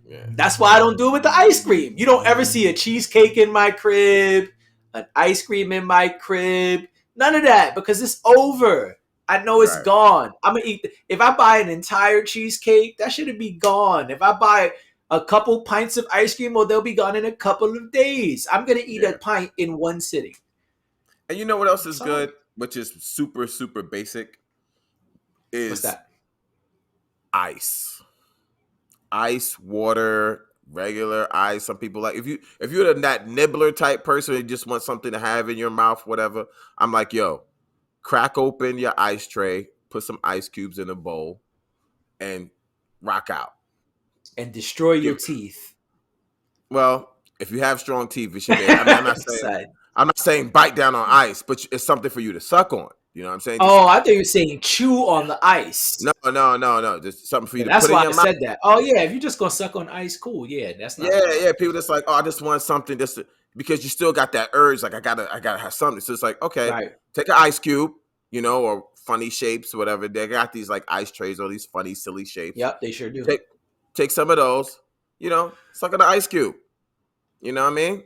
Yeah. That's why I don't do it with the ice cream. You don't ever see a cheesecake in my crib, an ice cream in my crib. None of that because it's over. I know it's Right. gone. I'm gonna eat. If I buy an entire cheesecake, that should be gone. If I buy a couple pints of ice cream, well, they'll be gone in a couple of days. I'm gonna eat Yeah. a pint in one sitting. And you know what else is So- good, which is super, super basic, is What's that? ice. Ice, water, regular ice. Some people like if you're that nibbler type person and just want something to have in your mouth, whatever. I'm like, yo, crack open your ice tray, put some ice cubes in a bowl, and rock out. And destroy your Yeah. teeth. Well, if you have strong teeth, it should be. I mean, I'm not saying bite down on ice, but it's something for you to suck on. You know what I'm saying? Oh, I thought you were saying chew on the ice. No. Just something for you to That's put in why your I mouth. said that. Oh yeah, if you're just gonna suck on ice, cool. Yeah, that's not. Yeah. People just like, oh, I just want something because you still got that urge. Like I gotta have something. So it's like, okay, Right. take an ice cube, or funny shapes, whatever. They got these like ice trays, all these funny, silly shapes. Yep, they sure do. Take some of those, suck on the ice cube. You know what I mean?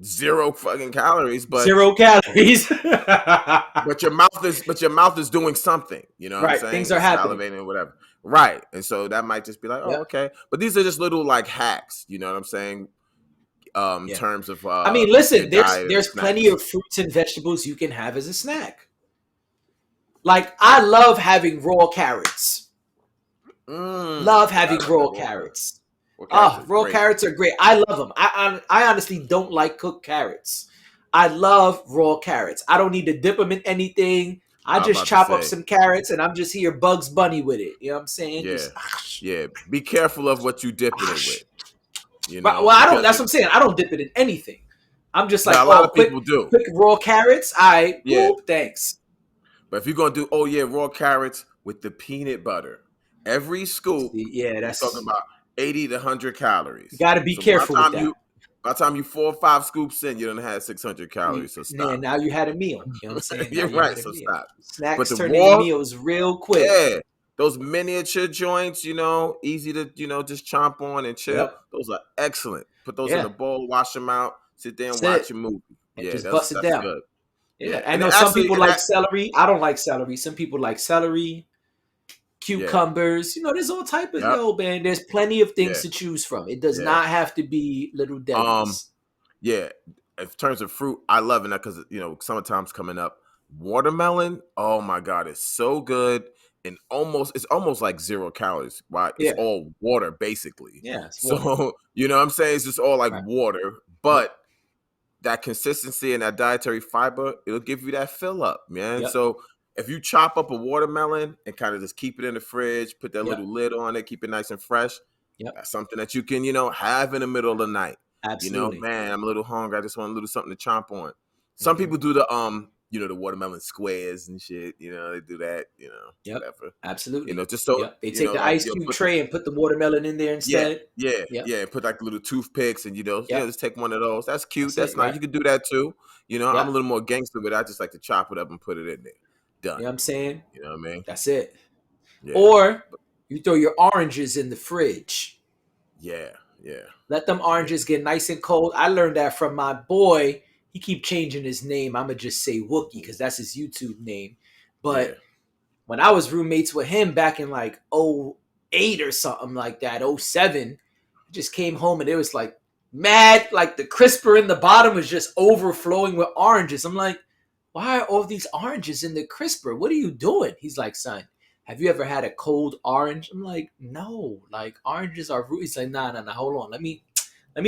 0 fucking calories, but 0 calories. but your mouth is doing something. You know what I'm Right, saying? things are happening. Salivating or whatever. Right. And so that might just be like, oh, Yeah. okay. But these are just little like hacks, you know what I'm saying? In Yeah. terms of I mean, listen, your diet there's and plenty snacks. of fruits and vegetables you can have as a snack. Like I love having raw carrots. Love having raw carrots. Raw carrots Ah, are raw great. carrots are great. I love them. I honestly don't like cooked carrots. I love raw carrots. I don't need to dip them in anything. I I'm just about to chop up say, some carrots and I'm just here Bugs Bunny with it. You know what I'm saying? yeah, Just yeah. Be careful of what you dipping it with, well, I don't. because That's what I'm saying. I don't dip it in anything. I'm just like, now a lot oh, of people do. quick raw carrots. I Yeah, boop, thanks. but if you're gonna do, oh yeah, raw carrots with the peanut butter, every scoop, See, yeah, you're talking that's about 80 to 100 you calories. got to be So by careful the with time that. you 4 or 5 scoops in, you don't have 600 calories. So Man, stop. now you had a meal. You know what I'm saying? Now You're you right. had a So meal. stop. But Snacks the turn into raw, meals real quick. yeah, those miniature joints, easy to just chomp on and chill. Yep. Those are excellent. Put those in Yeah. a bowl, wash them out, sit there and That's watch it. a movie. And Yeah, just bust it that's down. good. Yeah. Yeah, I and know it some actually, people like celery. I don't like celery. Some people like celery, yeah, cucumbers. There's all type of yep, man. There's plenty of things yeah, to choose from. It does yeah. not have to be Little Um, Debbie's. yeah. In terms of fruit, I love it because summertime's coming up. Watermelon, oh my god, it's so good and it's almost like 0 calories. Right? It's Yeah. all water basically. Yeah. It's water. So you know what I'm saying? It's just all like Right. water, Yep. but that consistency and that dietary fiber, it'll give you that fill up, man. Yep. So if you chop up a watermelon and kind of just keep it in the fridge, put that Yep. little lid on it, keep it nice and fresh, Yep. that's something that you can, have in the middle of the night. Absolutely. Man, I'm a little hungry. I just want a little something to chomp on. Some Mhm. people do the watermelon squares and shit. They do that, Yep. whatever. Absolutely. Just so, Yep. They take the ice you'll cube put tray and put the watermelon in there yeah, instead. yeah, Yep. yeah. Put like little toothpicks and Yep. just take one of those. That's cute. That's That's it. nice. Right. You can do that too. I'm a Yep. little more gangster, but I just like to chop it up and put it in there. You Done. know what I'm saying? You know what I mean? That's it. Yeah. Or you throw your oranges in the fridge. Yeah. Yeah. Let them Yeah. oranges get nice and cold. I learned that from my boy. He keep changing his name. I'ma just say Wookie because that's his YouTube name. But Yeah. when I was roommates with him back in like '08 or something like that, '07, I just came home and it was like mad, like the crisper in the bottom was just overflowing with oranges. I'm like, why are all these oranges in the crisper? What are you doing? He's like, son, have you ever had a cold orange? I'm like, no, like oranges are. He's like, nah, hold on, let me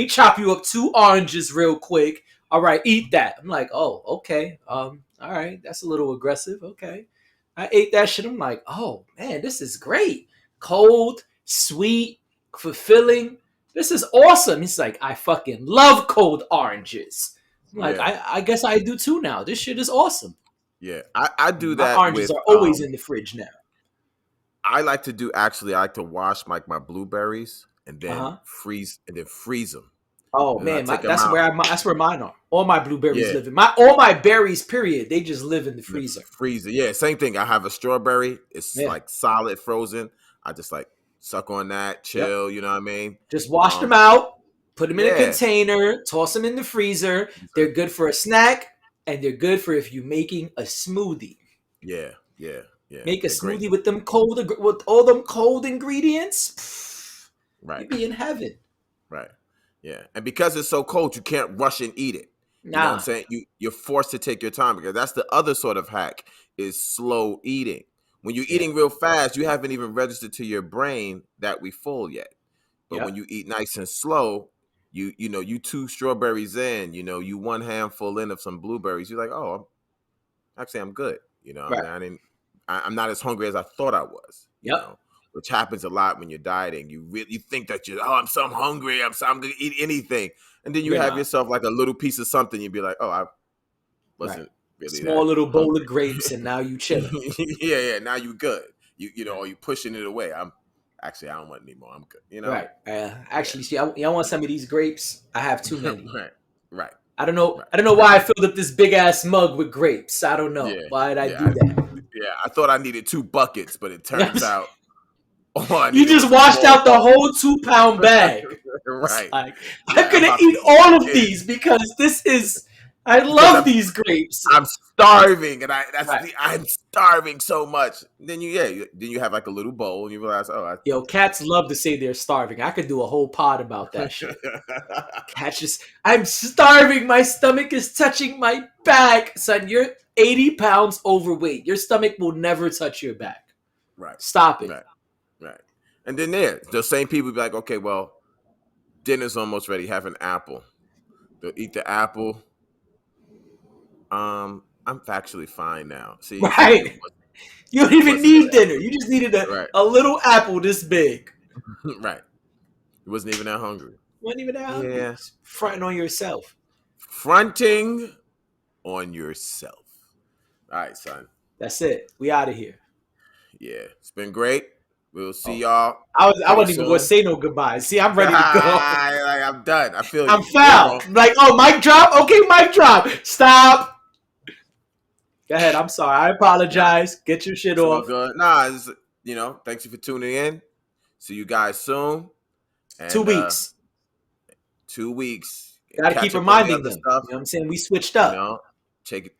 chop you up 2 oranges real quick. All right, eat that. I'm like, oh, okay, all right, that's a little aggressive. Okay, I ate that shit. I'm like, oh man, this is great. Cold, sweet, fulfilling. This is awesome. He's like, I fucking love cold oranges. I'm like, Yeah. I guess I do too now. This shit is awesome. Yeah. I do My that oranges with are always in the fridge now. I like to wash like my blueberries and then freeze them. Oh And I man, take them that's out. that's where mine are. All my blueberries Yeah. live in all my berries. Period. They just live in the In the freezer. freezer. Yeah, same thing. I have a strawberry. It's Yeah. like solid frozen. I just like suck on that, chill, you know what I mean? Just wash them out, put them in a Yeah. container, toss them in the freezer. They're good for a snack, and they're good for if you're making a smoothie. Yeah, yeah, yeah. Make a They're great. smoothie with all them cold ingredients. Pff, Right, you'd be in heaven. right. Yeah. And because it's so cold, you can't rush and eat it. You know what I'm Nah. saying? You're forced to take your time because that's the other sort of hack is slow eating. When you're Yeah. eating real fast, you haven't even registered to your brain that we full yet. But when Yep. you eat nice and slow, you 2 strawberries in, you one handful in of some blueberries, you're like, oh, I'm good. Right. I'm not as hungry as I thought I was. Yep. Which happens a lot when you're dieting. You think that I'm so hungry. I'm gonna eat anything, and then you You're have not. yourself like a little piece of something. You'd be like, oh, I wasn't really Small that little bowl hungry. of grapes, and now you chilling. yeah. Now you good. Or you pushing it away. I don't want it anymore. I'm good. Right. Actually, see, I want some of these grapes. I have too many. right. I don't know. Right. I don't know why I filled up this big ass mug with grapes. I don't know. Yeah, Why did I yeah, do that? Yeah, I thought I needed 2 buckets, but it turns out I You needed just a washed small out the whole 2-pound bag. right. Like, Yeah, I'm gonna about eat to all of eat it. these because this is. I Because love these grapes. I'm starving, and Right. I'm starving so much. Then you have like a little bowl, and you realize, Yo, cats love to say they're starving. I could do a whole pod about that shit. Cats just, I'm starving. My stomach is touching my back. Son, you're 80 pounds overweight. Your stomach will never touch your back. right, Stop it. right. And then those same people be like, okay, well, Dinner's almost ready. Have an apple. They'll eat the apple. I'm factually fine now. See, Right. You don't it even wasn't need that- dinner. You just needed right, a little apple this big. right. It wasn't even that hungry. Wasn't even that hungry. Yeah. Just fronting on yourself. Fronting on yourself. All right, son. That's it. We out of here. Yeah, it's been great. We'll see Oh. y'all. I pretty wasn't even going to soon. say no goodbye. See, I'm ready to go. Like, I'm done. I feel I'm you. foul. Like, oh, mic drop? Okay, mic drop. Stop. Go ahead. I'm sorry. I apologize. Get your shit It's all off. good. Nah, it's, thanks you for tuning in. See you guys soon. And, 2 weeks. 2 weeks. Gotta Catch keep up on the reminding other them. stuff. You know what I'm saying? We switched You up. know,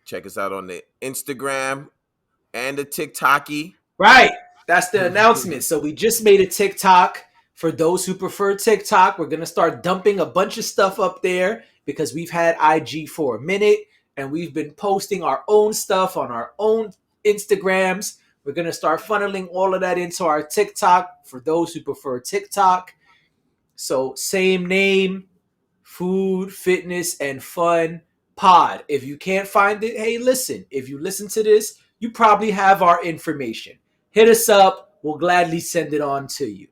check us out on the Instagram and the TikToky. Right. That's the announcement. So we just made a TikTok. For those who prefer TikTok, we're going to start dumping a bunch of stuff up there because we've had IG for a minute and we've been posting our own stuff on our own Instagrams. We're going to start funneling all of that into our TikTok for those who prefer TikTok. So same name, food, fitness, and fun pod. If you can't find it, hey, listen. If you listen to this, you probably have our information. Hit us up. We'll gladly send it on to you.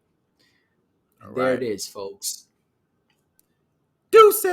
All There right. it is, folks. Deuces.